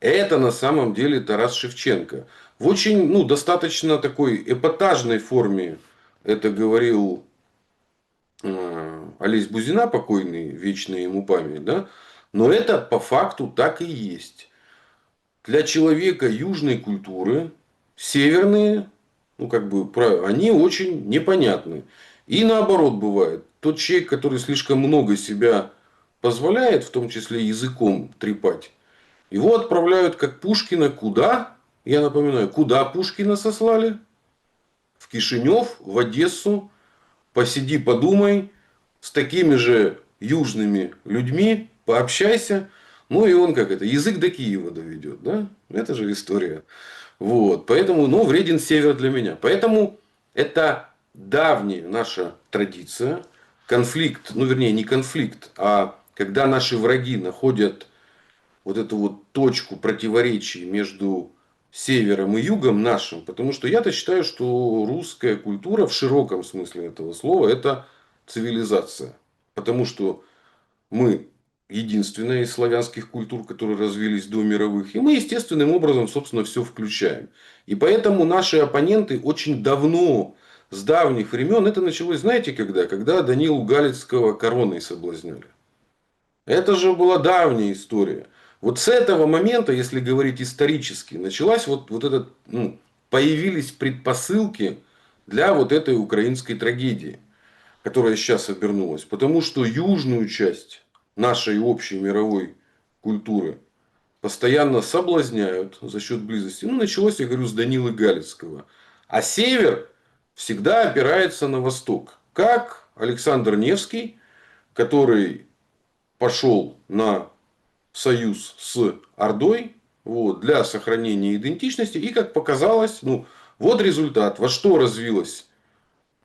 это на самом деле Тарас Шевченко. В очень, ну, достаточно такой эпатажной форме это говорил Олесь Бузина, покойный, вечная ему память, да? Но это по факту так и есть. Для человека южной культуры северные, ну, как бы, они очень непонятны. И наоборот бывает. Тот человек, который слишком много себя позволяет, в том числе языком трепать, его отправляют как Пушкина куда? Я напоминаю, куда Пушкина сослали? В Кишинев, в Одессу. Посиди, подумай. С такими же южными людьми пообщайся. Ну и он как это, язык до Киева доведет, да? Это же история. Вот. Поэтому, ну, вреден север для меня. Поэтому это давняя наша традиция. Конфликт, ну, вернее, не конфликт, а когда наши враги находят вот эту вот точку противоречий между севером и югом нашим. Потому что я-то считаю, что русская культура в широком смысле этого слова – это цивилизация. Потому что мы единственная из славянских культур, которые развились до мировых. И мы естественным образом, собственно, все включаем. И поэтому наши оппоненты очень давно, с давних времен, это началось, знаете, когда? Когда Данилу Галицкого короной соблазняли. Это же была давняя история. Вот с этого момента, если говорить исторически, началась вот этот, ну, появились предпосылки для вот этой украинской трагедии, которая сейчас обернулась. Потому что южную часть нашей общей мировой культуры постоянно соблазняют за счет близости. Ну, началось, я говорю, с Данилы Галицкого. А север всегда опирается на восток. Как Александр Невский, который пошел на союз с Ордой вот, для сохранения идентичности. И, как показалось, ну, вот результат. Во что развилась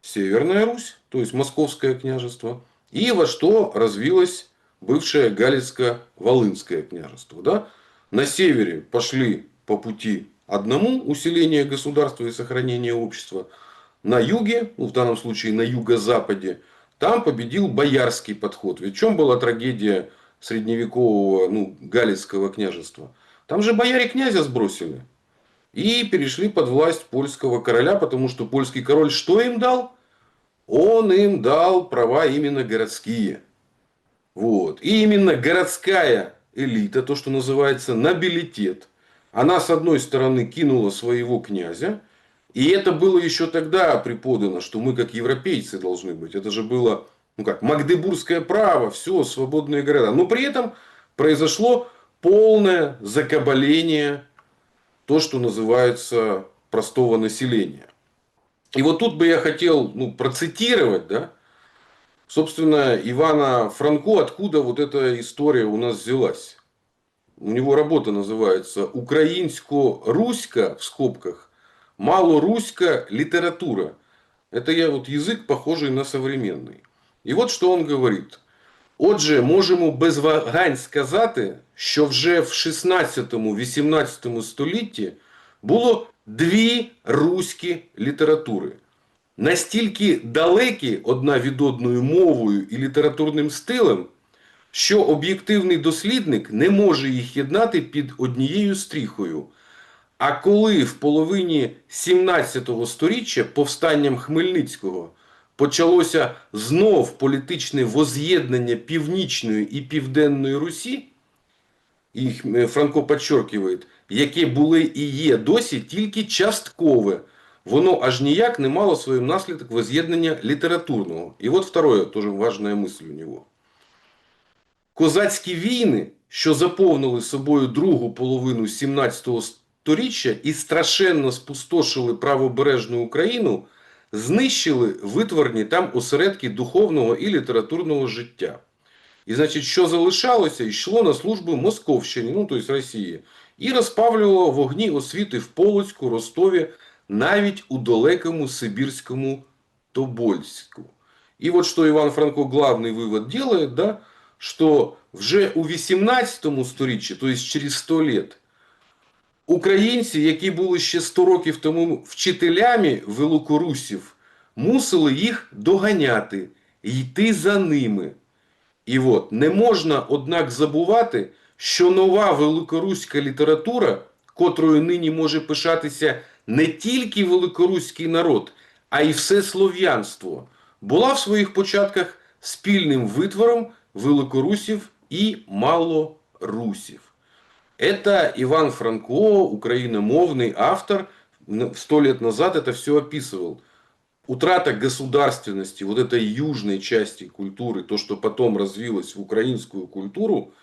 Северная Русь, то есть Московское княжество, и во что развилось бывшее Галицко-Волынское княжество. Да? На севере пошли по пути одному усиления государства и сохранения общества. На юге, ну, в данном случае на юго-западе, там победил боярский подход. Ведь в чем была трагедия средневекового, ну, Галицкого княжества? Там же бояре князя сбросили. И перешли под власть польского короля, потому что польский король что им дал? Он им дал права именно городские. Вот. И именно городская элита, то, что называется нобилитет, она с одной стороны кинула своего князя, и это было еще тогда преподано, что мы как европейцы должны быть. Это же было, ну как, магдебургское право, все, свободные города. Но при этом произошло полное закабаление, то, что называется, простого населения. И вот тут бы я хотел, ну, процитировать, да, собственно, Ивана Франко, откуда вот эта история у нас взялась. У него работа называется «Украинско-руська» в скобках, «Малоруська литература». Это я вот язык, похожий на современный. І от що він говорить. Отже, можемо без вагань сказати, що вже в 16-18 столітті було дві руські літератури. Настільки далекі одна від одної мовою і літературним стилем, що об'єктивний дослідник не може їх єднати під однією стріхою. А коли в половині 17 сторіччя повстанням Хмельницького почалося знов політичне воз'єднання Північної і Південної Русі, і Франко підчеркує, яке були і є досі тільки часткове, воно аж ніяк не мало своїм наслідок воз'єднання літературного. І от второе, теж важна мисль у нього. Козацькі війни, що заповнили собою другу половину 17 сторіччя і страшенно спустошили правобережну Україну, знищили витворні там осередки духовного і літературного життя. І, значить, що залишалося, йшло на службу Московщині, ну, тобто Росії, і розпавлювало вогні освіти в Полоцьку, Ростові, навіть у далекому Сибірському Тобольську. І от що Іван Франко главний вивод делает, да, що вже у 18 сторіччі, тобто через 100 лет, українці, які були ще 100 років тому вчителями великорусів, мусили їх доганяти, йти за ними. І от, не можна, однак, забувати, що нова великоруська література, котрою нині може пишатися не тільки великоруський народ, а й все слов'янство, була в своїх початках спільним витвором великорусів і малорусів. Это Иван Франко, украиномовный автор, 100 лет назад это все описывал. Утрата государственности вот этой южной части культуры, то, что потом развилось в украинскую культуру,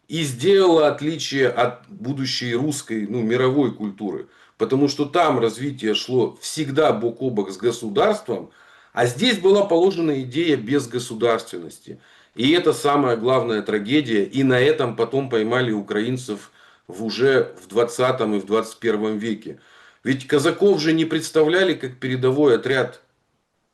и сделала отличие от будущей русской, ну, мировой культуры. Потому что там развитие шло всегда бок о бок с государством, а здесь была положена идея безгосударственности. И это самая главная трагедия. И на этом потом поймали украинцев уже в 20 и в 21 веке. Ведь казаков же не представляли как передовой отряд,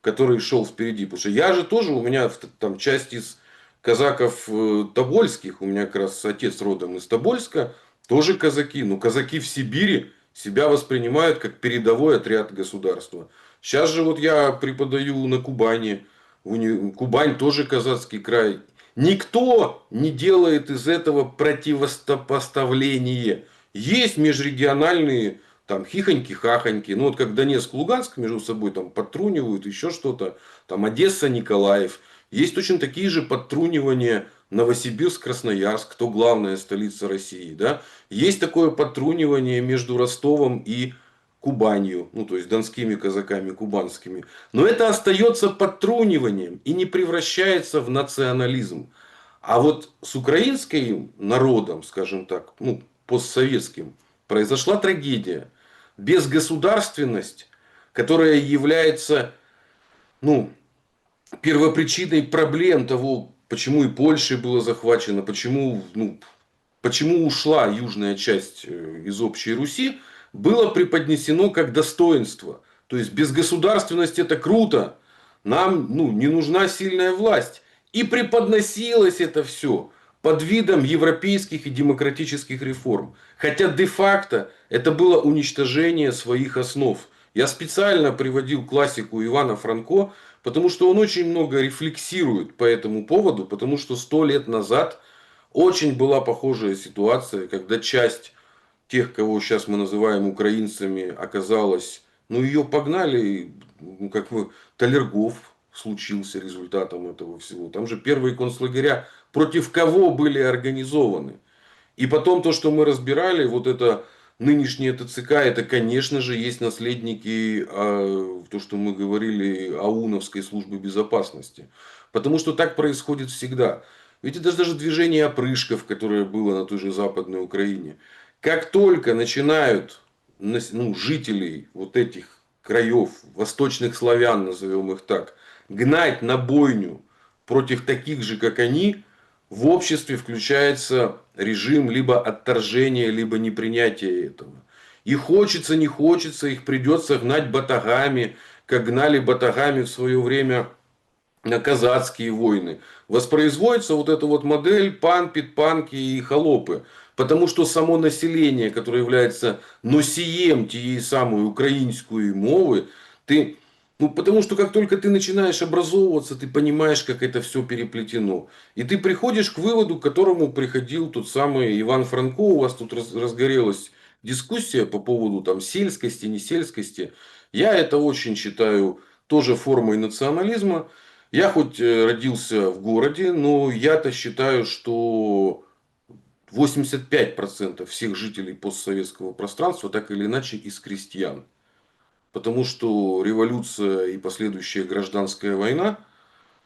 который шел впереди. Потому что я же тоже, у меня там часть из казаков тобольских, у меня как раз отец родом из Тобольска, тоже казаки. Но казаки в Сибири себя воспринимают как передовой отряд государства. Сейчас же вот я преподаю на Кубани. Кубань тоже казацкий край. Никто не делает из этого противопоставление. Есть межрегиональные там хихоньки-хахоньки. Ну вот как Донецк, Луганск между собой там подтрунивают, еще что-то. Там Одесса, Николаев. Есть точно такие же подтрунивания Новосибирск, Красноярск, кто главная столица России. Да? Есть такое подтрунивание между Ростовом и Кубанью, ну то есть донскими казаками, кубанскими. Но это остается подтруниванием и не превращается в национализм. А вот с украинским народом, скажем так, ну, постсоветским, произошла трагедия. Безгосударственность, которая является, ну, первопричиной проблем того, почему и Польша была захвачена, почему, ну, почему ушла южная часть из общей Руси, было преподнесено как достоинство. То есть безгосударственность это круто, нам, ну, не нужна сильная власть. И преподносилось это все под видом европейских и демократических реформ. Хотя де-факто это было уничтожение своих основ. Я специально приводил классику Ивана Франко, потому что он очень много рефлексирует по этому поводу, потому что 100 лет назад очень была похожая ситуация, когда часть тех, кого сейчас мы называем украинцами, оказалась, ну ее погнали, ну, как бы Талергов случился результатом этого всего. Там же первые концлагеря против кого были организованы. И потом то, что мы разбирали, вот это нынешнее ТЦК, это, конечно же, есть наследники, то, что мы говорили, АУНовской службы безопасности. Потому что так происходит всегда. Ведь это даже движение опрышков, которое было на той же Западной Украине. Как только начинают, ну, жителей вот этих краев, восточных славян, назовем их так, гнать на бойню против таких же, как они, в обществе включается режим либо отторжения, либо непринятия этого. И хочется, не хочется, их придется гнать батагами, как гнали батагами в свое время на казацкие войны. Воспроизводится вот эта вот модель пан, підпанки и холопы. Потому что само население, которое является носием тієї самой украинской мовы, ты, ну, потому что как только ты начинаешь образовываться, ты понимаешь, как это все переплетено. И ты приходишь к выводу, к которому приходил тот самый Иван Франко. У вас тут разгорелась дискуссия по поводу там сельскости, не сельскости. Я это очень считаю тоже формой национализма. Я хоть родился в городе, но я-то считаю, что 85% всех жителей постсоветского пространства так или иначе из крестьян. Потому что революция и последующая гражданская война,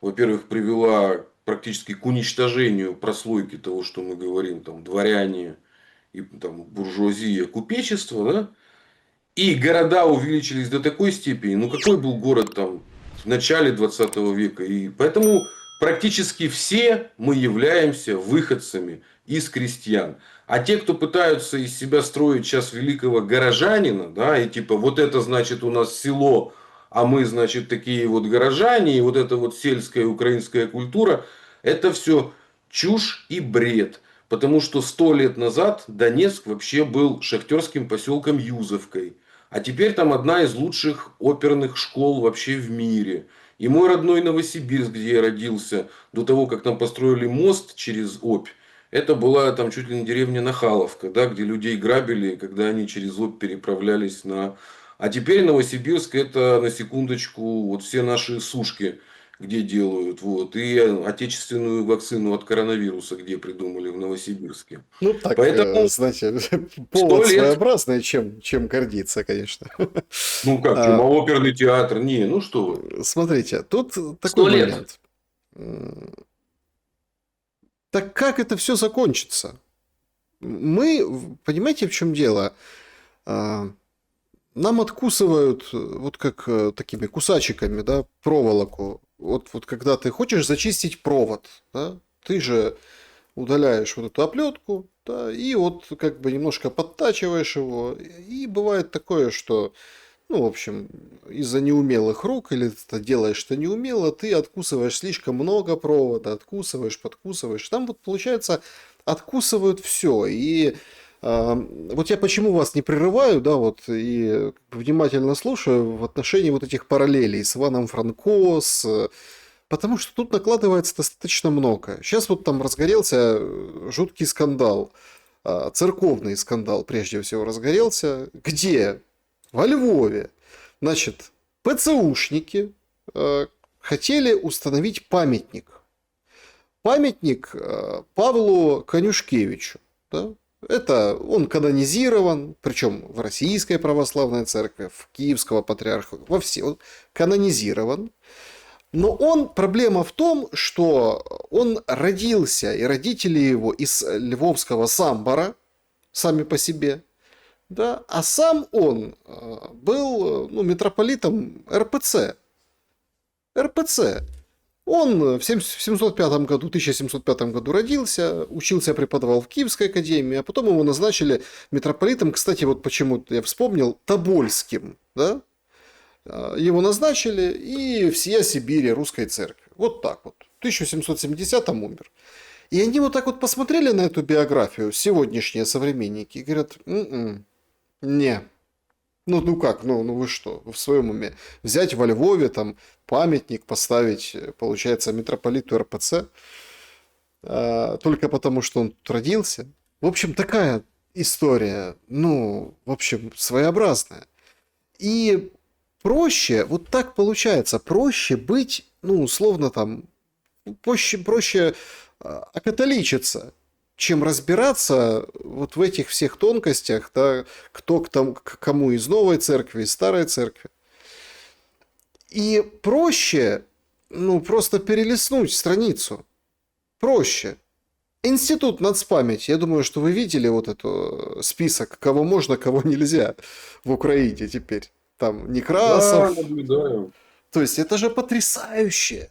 во-первых, привела практически к уничтожению прослойки того, что мы говорим, там, дворяне, и там, буржуазия, купечество, да? И города увеличились до такой степени. Ну, какой был город там в начале 20 века? И поэтому практически все мы являемся выходцами из крестьян. А те, кто пытаются из себя строить сейчас великого горожанина, да, и типа вот это значит у нас село, а мы, значит, такие вот горожане, и вот эта вот сельская украинская культура, это все чушь и бред. Потому что 100 лет назад Донецк вообще был шахтерским поселком Юзовкой. А теперь там одна из лучших оперных школ вообще в мире. И мой родной Новосибирск, где я родился, до того, как там построили мост через Обь, это была там чуть ли не деревня Нахаловка, да, где людей грабили, когда они через Обь переправлялись на... А теперь Новосибирск это, на секундочку, вот все наши сушки, где делают, вот, и отечественную вакцину от коронавируса, где придумали в Новосибирске. Ну, так, Поэтому знаете, 100 повод лет, своеобразный, чем гордиться, конечно. ну как, чем, А, оперный театр, не, ну что вы, Смотрите, тут такой 100 лет. момент. Так как это все закончится? Понимаете, в чем дело? А, Нам откусывают вот как такими кусачиками, да, проволоку. Вот когда ты хочешь зачистить провод, да, ты же удаляешь вот эту оплетку, да, и вот как бы немножко подтачиваешь его. И бывает такое, что, ну, в общем, из-за неумелых рук, или ты делаешь что неумело, ты откусываешь слишком много провода, откусываешь, подкусываешь. Там вот получается откусывают все. И вот я почему вас не прерываю, да, вот, и внимательно слушаю в отношении вот этих параллелей с Иваном Франко, потому что тут накладывается достаточно много. Сейчас вот там разгорелся жуткий скандал, церковный скандал прежде всего разгорелся. Где? Во Львове. Значит, ПЦУшники хотели установить памятник. Памятник Павлу Конюшкевичу. Да? Это он канонизирован, причем в Российской Православной Церкви, в Киевского Патриарха, во все, он канонизирован. Но проблема в том, что он родился, и родители его из львовского Самбора. сами по себе, да, а сам он был, ну, митрополитом РПЦ. РПЦ. Он в 1705 году родился, учился, преподавал в Киевской академии, а потом его назначили митрополитом, кстати, вот почему я вспомнил, Тобольским, да? Его назначили и всея Сибири русской церкви. Вот так вот. В 1770-м умер. И они вот так вот посмотрели на эту биографию, сегодняшние современники, и говорят, не, ну как, ну вы что, вы в своем уме? Взять во Львове там памятник поставить, получается, митрополиту РПЦ, только потому, что он тут родился. В общем, такая история, ну, в общем, своеобразная. И проще, вот так получается, проще быть, ну, условно там, проще окатоличиться, чем разбираться вот в этих всех тонкостях, да, кто к кому из новой церкви, из старой церкви. И проще, ну, просто перелистнуть страницу. Проще. Институт нацпамяти. Я думаю, что вы видели вот этот список, кого можно, кого нельзя в Украине теперь. Там Да, Некрасов. наблюдаю. То есть это же потрясающе.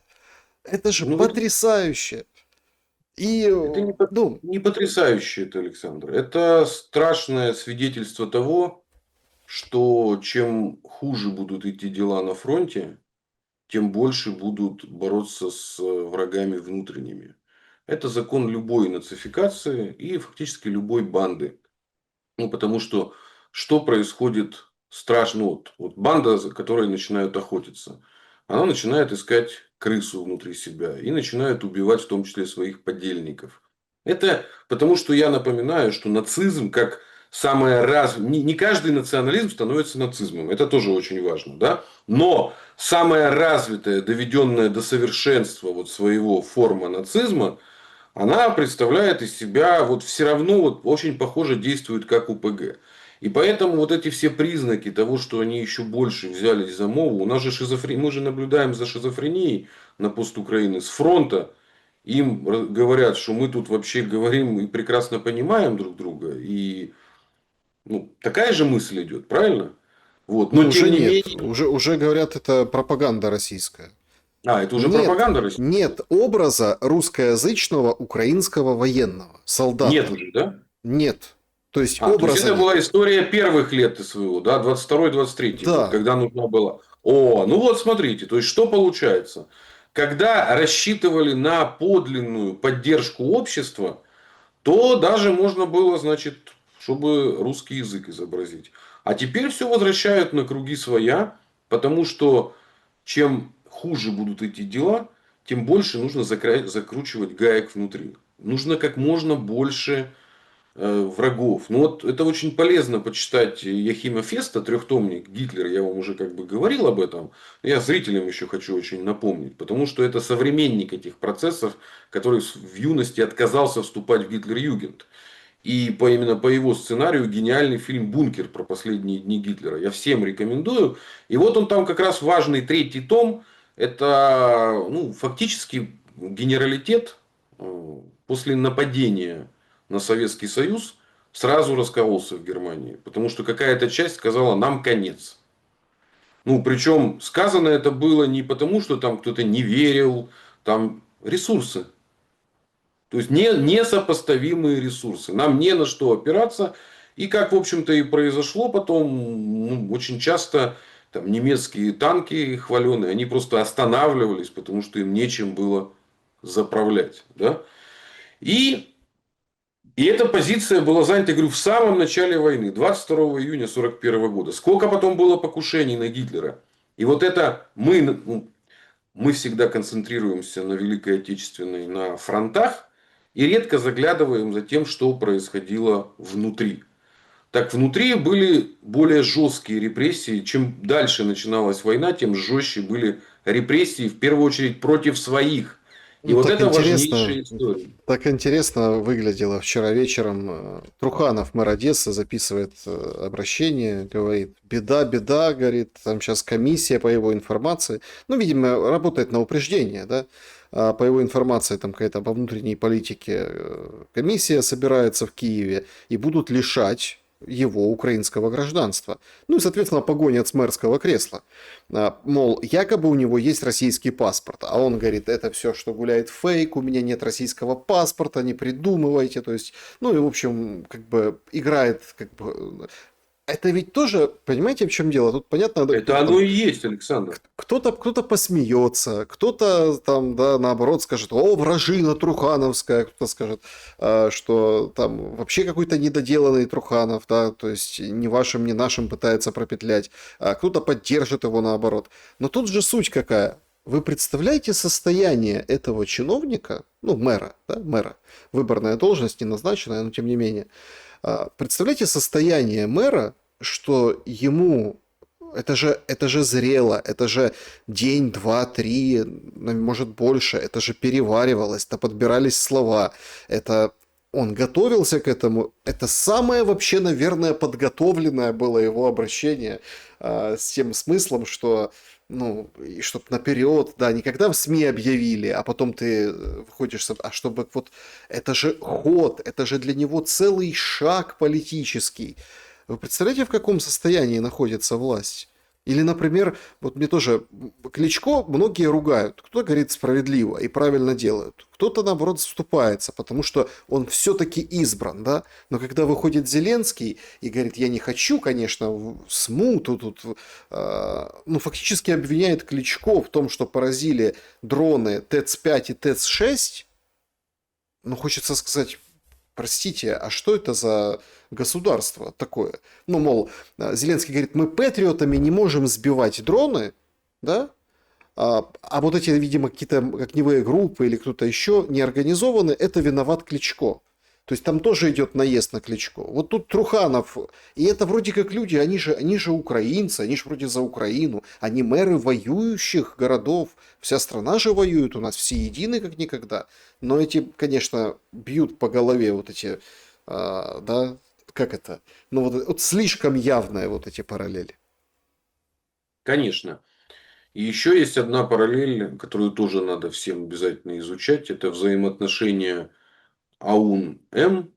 Это же Ну, это, потрясающе. И, это ну, не потрясающе, это, Александр. Это страшное свидетельство того, что чем хуже будут идти дела на фронте, тем больше будут бороться с врагами внутренними. Это закон любой нацификации и фактически любой банды. Ну, потому что происходит страшно? Вот банда, за которой начинают охотиться, она начинает искать крысу внутри себя и начинает убивать в том числе своих подельников. Это потому, что я напоминаю, что нацизм как самое раз... Не каждый национализм становится нацизмом. Это тоже очень важно. Да? Но самая развитая, доведенная до совершенства вот своего форма нацизма, она представляет из себя вот все равно вот очень похоже действует как УПГ. И поэтому вот эти все признаки того, что они еще больше взялись за мову, у нас же шизофрения, мы же наблюдаем за шизофренией на пост Украины с фронта. Им говорят, что мы тут вообще говорим и прекрасно понимаем друг друга. И ну, такая же мысль идет, правильно? Вот. Но ну тем уже не нет. менее... Уже говорят, это пропаганда российская. А, это уже Нет, пропаганда российская? нет образа русскоязычного украинского военного, Нет солдата. уже, да? Нет. То есть А, то есть образа это нет. была история первых лет СВО, да, 22-23 год, Да. когда нужна была. О, ну вот смотрите, то есть что получается? Когда рассчитывали на подлинную поддержку общества, то даже можно было, значит, чтобы русский язык изобразить. А теперь все возвращают на круги своя, потому что чем хуже будут эти дела, тем больше нужно закручивать гаек внутри. Нужно как можно больше врагов. Ну вот это очень полезно почитать Яхима Феста, трехтомник Гитлер, я вам уже как бы говорил об этом. Я зрителям еще хочу очень напомнить, потому что это современник этих процессов, который в юности отказался вступать в Гитлер-Югент. И именно по его сценарию гениальный фильм «Бункер» про последние дни Гитлера. Я всем рекомендую. И вот он там как раз важный третий том. Это ну, фактически генералитет после нападения на Советский Союз сразу раскололся в Германии. Потому что какая-то часть сказала, нам конец. Ну, причем сказано это было не потому, что там кто-то не верил, там ресурсы. То есть несопоставимые ресурсы. Нам не на что опираться. И как, в общем-то, и произошло потом, ну, очень часто там, немецкие танки хваленые, они просто останавливались, потому что им нечем было заправлять. Да? И эта позиция была занята, я говорю, в самом начале войны, 22 июня 1941 года. Сколько потом было покушений на Гитлера. И вот это мы всегда концентрируемся на Великой Отечественной, на фронтах. И редко заглядываем за тем, что происходило внутри. Так внутри были более жесткие репрессии. Чем дальше начиналась война, тем жестче были репрессии, в первую очередь против своих. И Ну, вот это важнейшая история. так интересно выглядело вчера вечером. Труханов, мэр Одессы, записывает обращение, говорит, беда, беда, говорит, там сейчас комиссия по его информации. Ну, видимо, работает на упреждение, да. По его информации, там какая-то по внутренней политике комиссия собирается в Киеве и будут лишать его украинского гражданства. Ну и, соответственно, погонят с мэрского кресла. Мол, якобы у него есть российский паспорт, а он говорит, это все, что гуляет фейк, у меня нет российского паспорта, не придумывайте, то есть, ну и, в общем, как бы играет, как бы, это ведь тоже, понимаете, в чем дело? Тут понятно, да, Это оно и есть, Александр. кто-то посмеется, кто-то там, да, наоборот скажет, о, вражина Трухановская, кто-то скажет, что там вообще какой-то недоделанный Труханов, да, то есть ни вашим, ни нашим пытается пропетлять, а кто-то поддержит его наоборот. Но тут же суть какая? Вы представляете состояние этого чиновника, ну, мэра, да, мэра, выборная должность, не назначенная, но тем не менее, представляете состояние мэра, что ему это же зрело, это же день, два, три, может больше, это же переваривалось, это подбирались слова, это он готовился к этому, это самое вообще, наверное, подготовленное было его обращение с тем смыслом, что ну, и чтоб наперед, да, не когда в СМИ объявили, а потом ты выходишь, а чтобы вот, это же ход, это же для него целый шаг политический. Вы представляете, в каком состоянии находится власть? Или, например, вот мне тоже Кличко многие ругают. Кто говорит справедливо и правильно делают. Кто-то, наоборот, вступается, потому что он все-таки избран, да? Но когда выходит Зеленский и говорит, я не хочу, конечно, смуту тут, ну, фактически обвиняет Кличко в том, что поразили дроны ТЭЦ-5 и ТЭЦ-6, ну, хочется сказать, простите, а что это за государство такое? Ну, мол, Зеленский говорит, мы патриотами не можем сбивать дроны, да? А вот эти, видимо, какие-то огневые группы или кто-то еще не организованы, это виноват Кличко. То есть там тоже идет наезд на Кличко. Вот тут Труханов, и это вроде как люди, они же украинцы, они же вроде за Украину, они мэры воюющих городов, вся страна же воюет, у нас все едины как никогда. Но эти, конечно, бьют по голове вот эти, да, как это, ну вот слишком явные вот эти параллели. Конечно. И еще есть одна параллель, которую тоже надо всем обязательно изучать. Это взаимоотношения АУН-М,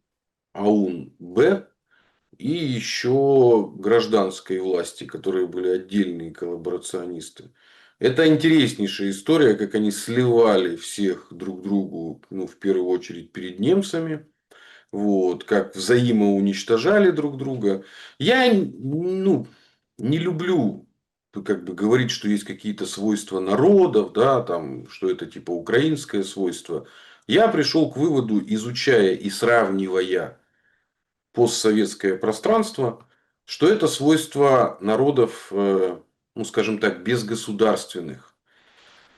АУН-Б и еще гражданской власти, которые были отдельные коллаборационисты. Это интереснейшая история, как они сливали всех друг другу, ну, в первую очередь перед немцами. Вот, как взаимоуничтожали друг друга. Я, ну, не люблю как бы говорить, что есть какие-то свойства народов, да, там, что это типа украинское свойство. Я пришел к выводу, изучая и сравнивая постсоветское пространство, что это свойство народов, ну, скажем так, безгосударственных.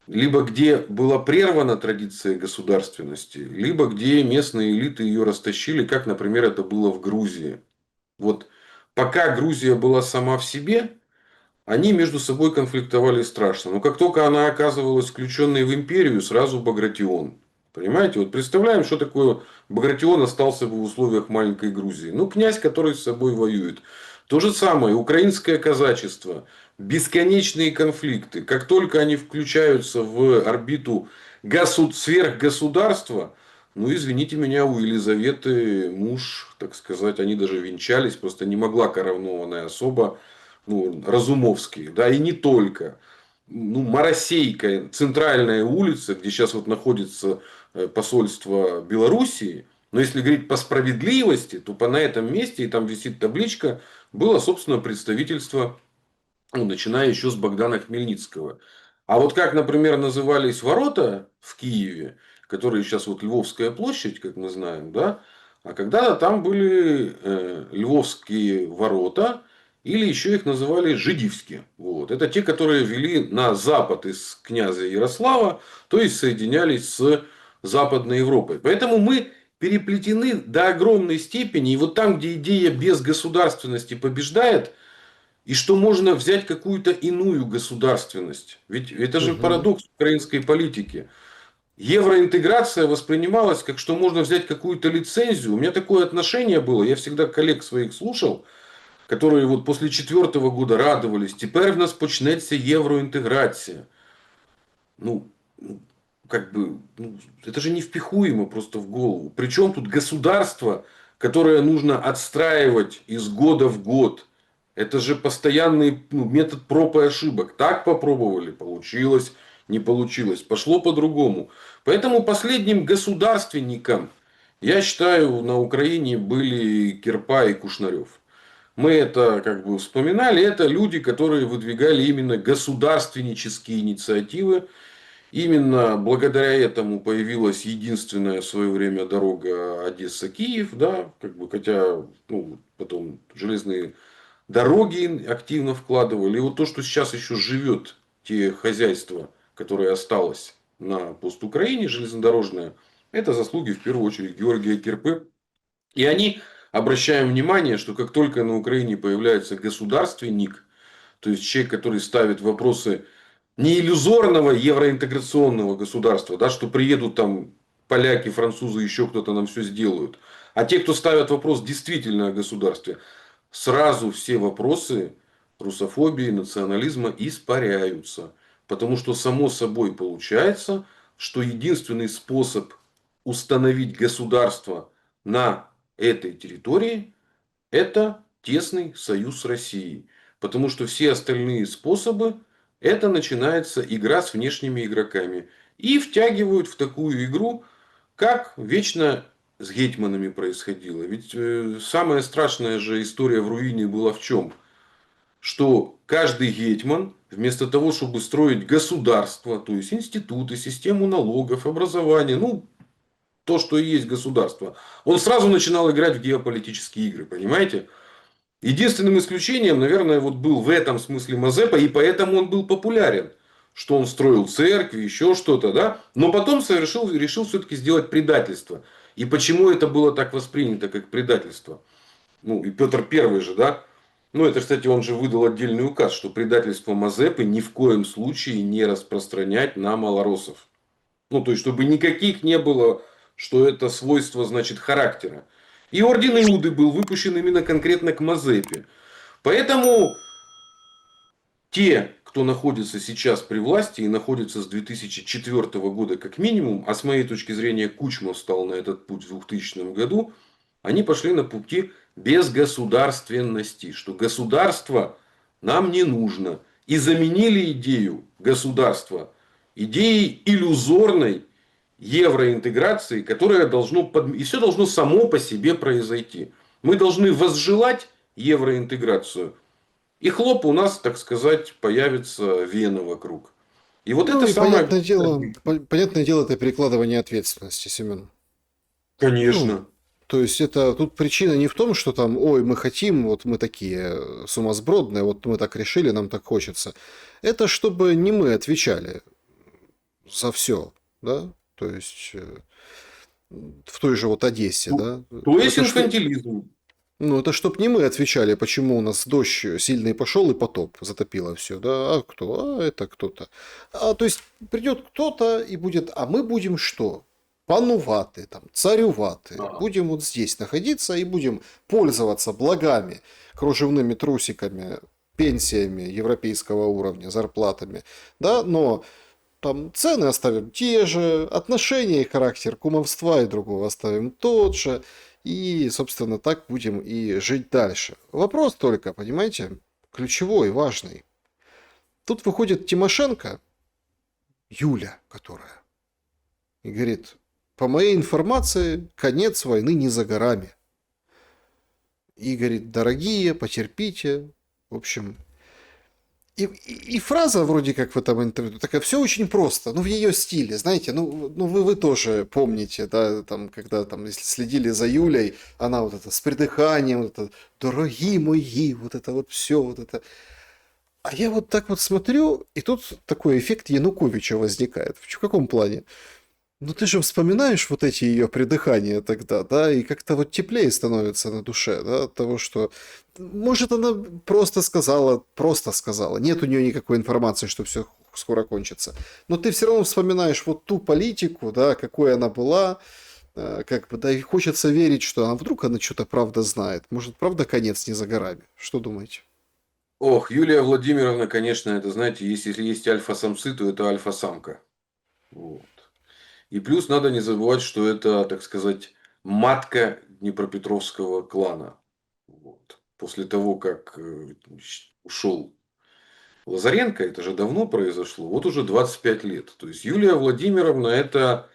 Либо где была прервана традиция государственности, либо где местные элиты ее растащили, как, например, это было в Грузии. Вот пока Грузия была сама в себе, они между собой конфликтовали страшно. Но как только она оказывалась включенной в империю, сразу Багратион. Понимаете? Вот представляем, что такое Багратион остался бы в условиях маленькой Грузии. Ну, князь, который с собой воюет. То же самое, украинское казачество. Бесконечные конфликты. Как только они включаются в орбиту сверхгосударства, ну, извините меня, у Елизаветы муж, так сказать, они даже венчались, просто не могла коронованная особа, ну, Разумовский, да, и не только. Ну, Моросейка, центральная улица, где сейчас вот находится посольство Белоруссии, но если говорить по справедливости, то на этом месте, и там висит табличка, было, собственно, представительство, ну, начиная еще с Богдана Хмельницкого. А вот как, например, назывались ворота в Киеве, которые сейчас вот Львовская площадь, как мы знаем, да, а когда-то там были Львовские ворота, или еще их называли Жидивские. Вот. Это те, которые вели на запад из князя Ярослава, то есть соединялись с Западной Европой. Поэтому мы переплетены до огромной степени. И вот там, где идея безгосударственности побеждает, и что можно взять какую-то иную государственность. Ведь это же Мгм. парадокс украинской политики. Евроинтеграция воспринималась как, что можно взять какую-то лицензию. У меня такое отношение было. Я всегда коллег своих слушал, которые вот после четвертого года радовались. Теперь в нас почнется евроинтеграция. Ну, как бы, ну, это же не впихуемо просто в голову. Причем тут государство, которое нужно отстраивать из года в год. Это же постоянный, ну, метод проб и ошибок. Так попробовали, получилось, не получилось, пошло по-другому. Поэтому последним государственником, я считаю, на Украине были Кирпа и Кушнарев. Мы это как бы вспоминали. Это люди, которые выдвигали именно государственнические инициативы. Именно благодаря этому появилась единственная в свое время дорога Одесса-Киев, да, как бы, хотя, ну, потом железные дороги активно вкладывали. И вот то, что сейчас еще живет, те хозяйства, которое осталось на постукраине железнодорожное, это заслуги в первую очередь Георгия Кирпы. И они, обращаем внимание, что как только на Украине появляется государственник, то есть человек, который ставит вопросы не иллюзорного евроинтеграционного государства, да, что приедут там поляки, французы, еще кто-то нам все сделают. А те, кто ставят вопрос действительно о государстве, сразу все вопросы русофобии, национализма испаряются. Потому что само собой получается, что единственный способ установить государство на этой территории – это тесный союз с Россией. Потому что все остальные способы это начинается игра с внешними игроками. И втягивают в такую игру, как вечно с гетьманами происходило. Ведь самая страшная же история в руине была в чем? Что каждый гетьман, вместо того, чтобы строить государство, то есть институты, систему налогов, образование, ну, то, что и есть государство, он сразу начинал играть в геополитические игры, понимаете? Единственным исключением, наверное, вот был в этом смысле Мазепа, и поэтому он был популярен. Что он строил церкви, еще что-то, да? Но потом решил все-таки сделать предательство. И почему это было так воспринято, как предательство? Ну, и Петр Первый же, да? Ну, это, кстати, он же выдал отдельный указ, что предательство Мазепы ни в коем случае не распространять на малороссов. Ну, то есть, чтобы никаких не было, что это свойство, значит, характера. И орден Иуды был выпущен именно конкретно к Мазепе. Поэтому те, кто находится сейчас при власти и находится с 2004 года как минимум, а с моей точки зрения Кучма встал на этот путь в 2000 году, они пошли на пути безгосударственности, что государство нам не нужно. И заменили идею государства идеей иллюзорной евроинтеграции, которая должно... И все должно само по себе произойти. Мы должны возжелать евроинтеграцию. И хлоп, у нас, так сказать, появится вена вокруг. И вот Ну это и самое... понятное дело, это перекладывание ответственности, Семен. Ну, Конечно. то есть это тут причина не в том, что там, ой, мы хотим, вот мы такие сумасбродные, вот мы так решили, нам так хочется. Это чтобы не мы отвечали за все, да? То есть в той же вот Одессе, да? То есть Это что, инфантилизм. ну, это чтоб не мы отвечали, почему у нас дождь сильный пошел и потоп затопило все, да? А кто? А это кто-то. А, то есть придет кто-то и будет, а мы будем что? Пануваты, там, царюваты. Да. Будем вот здесь находиться и будем пользоваться благами, кружевными трусиками, пенсиями европейского уровня, зарплатами, да, но там цены оставим те же, отношения и характер кумовства и другого оставим тот же. И, собственно, так будем и жить дальше. Вопрос только, понимаете, ключевой, важный. Тут выходит Тимошенко, Юля, которая, и говорит, по моей информации, конец войны не за горами. И говорит, дорогие, потерпите. В общем, и фраза вроде как в этом интервью такая, все очень просто, ну в ее стиле, знаете, ну вы тоже помните, да, там, когда там, если следили за Юлей, она вот это с придыханием, вот это, дорогие мои, вот это вот все, вот это. А я вот так вот смотрю, и тут такой эффект Януковича возникает. В каком плане? Ну ты же вспоминаешь вот эти ее придыхания тогда, да, и как-то вот теплее становится на душе, да, от того, что, может, она просто сказала, нет у нее никакой информации, что все скоро кончится, но ты все равно вспоминаешь вот ту политику, да, какой она была, как бы, да, и хочется верить, что вдруг она что-то правда знает, может, правда конец не за горами, что думаете? Ох, Юлия Владимировна, конечно, это, знаете, если есть альфа-самцы, то это альфа-самка. Вот. И плюс надо не забывать, что это, так сказать, матка Днепропетровского клана. Вот. После того, как ушел Лазаренко, это же давно произошло, вот уже 25 лет. То есть Юлия Владимировна это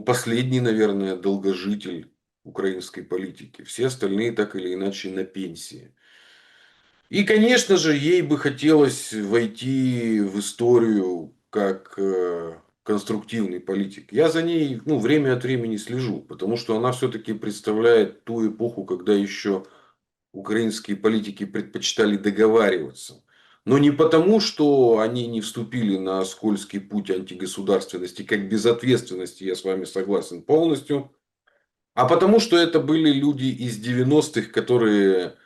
последний, наверное, долгожитель украинской политики. Все остальные так или иначе на пенсии. И, конечно же, ей бы хотелось войти в историю как конструктивный политик. Я за ней время от времени слежу, потому что она все-таки представляет ту эпоху, когда еще украинские политики предпочитали договариваться. Но не потому, что они не вступили на скользкий путь антигосударственности, как безответственности, я с вами согласен полностью, а потому, что это были люди из 90-х, которые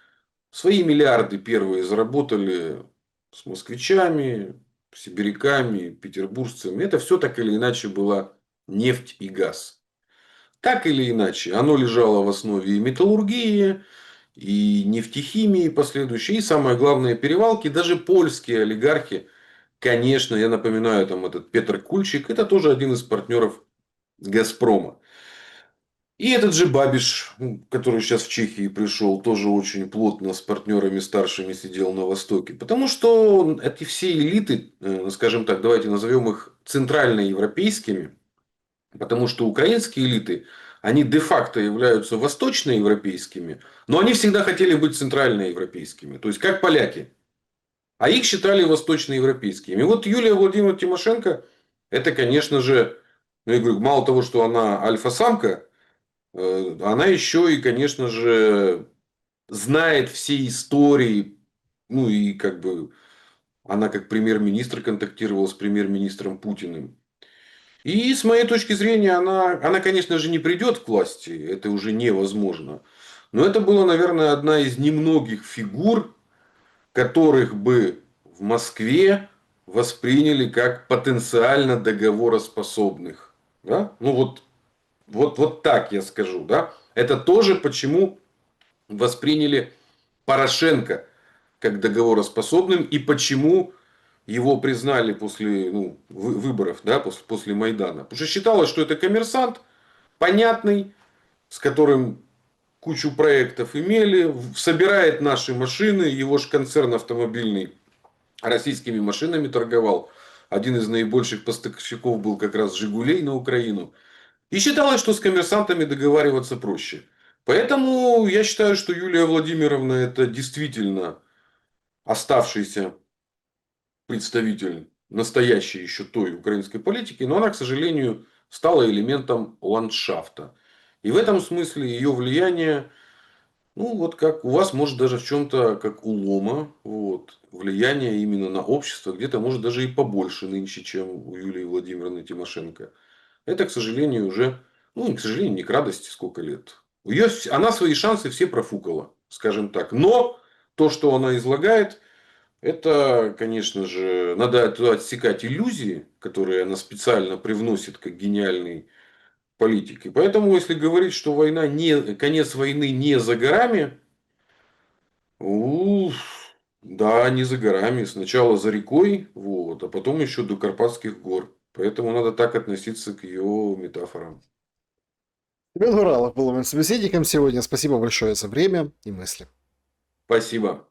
свои миллиарды первые заработали с москвичами, сибиряками, петербуржцами. Это все так или иначе была нефть и газ. Так или иначе, оно лежало в основе и металлургии, и нефтехимии последующей, и самое главное перевалки. Даже польские олигархи, конечно, я напоминаю, там этот Петр Кульчик, это тоже один из партнеров Газпрома. И этот же Бабиш, который сейчас в Чехии пришел, тоже очень плотно с партнерами старшими сидел на Востоке. Потому что эти все элиты, скажем так, давайте назовем их центральноевропейскими, потому что украинские элиты, они де-факто являются восточноевропейскими, но они всегда хотели быть центральноевропейскими. То есть, как поляки. А их считали восточноевропейскими. И вот Юлия Владимировна Тимошенко, это, конечно же, я говорю, мало того, что она альфа-самка, она еще и, конечно же, знает все истории. И как бы она как премьер-министр контактировала с премьер-министром Путиным. И с моей точки зрения, она, конечно же, не придет к власти. Это уже невозможно. Но это была, наверное, одна из немногих фигур, которых бы в Москве восприняли как потенциально договороспособных. Да? Вот так я скажу. Да? Это тоже почему восприняли Порошенко как договороспособным и почему его признали после выборов, да, после Майдана. Потому что считалось, что это коммерсант, понятный, с которым кучу проектов имели, собирает наши машины, его же концерн автомобильный российскими машинами торговал. Один из наибольших поставщиков был как раз «Жигулей» на Украину. И считалось, что с коммерсантами договариваться проще. Поэтому я считаю, что Юлия Владимировна это действительно оставшийся представитель настоящей еще той украинской политики, но она, к сожалению, стала элементом ландшафта. И в этом смысле ее влияние, вот как у вас, может, даже в чем-то как у Лома, влияние именно на общество, где-то, может, даже и побольше нынче, чем у Юлии Владимировны Тимошенко. Это, к сожалению, уже, не к сожалению, не к радости сколько лет. Она свои шансы все профукала, скажем так. Но то, что она излагает, это, конечно же, надо отсекать иллюзии, которые она специально привносит как гениальный политик. И поэтому, если говорить, что конец войны не за горами, да, не за горами. Сначала за рекой, а потом еще до Карпатских гор. Поэтому надо так относиться к ее метафорам. Семен Уралов был моим собеседником сегодня. Спасибо большое за время и мысли. Спасибо.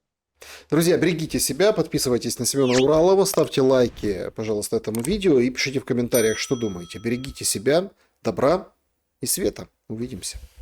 Друзья, берегите себя, подписывайтесь на Семена Уралова, ставьте лайки, пожалуйста, этому видео и пишите в комментариях, что думаете. Берегите себя, добра и света. Увидимся.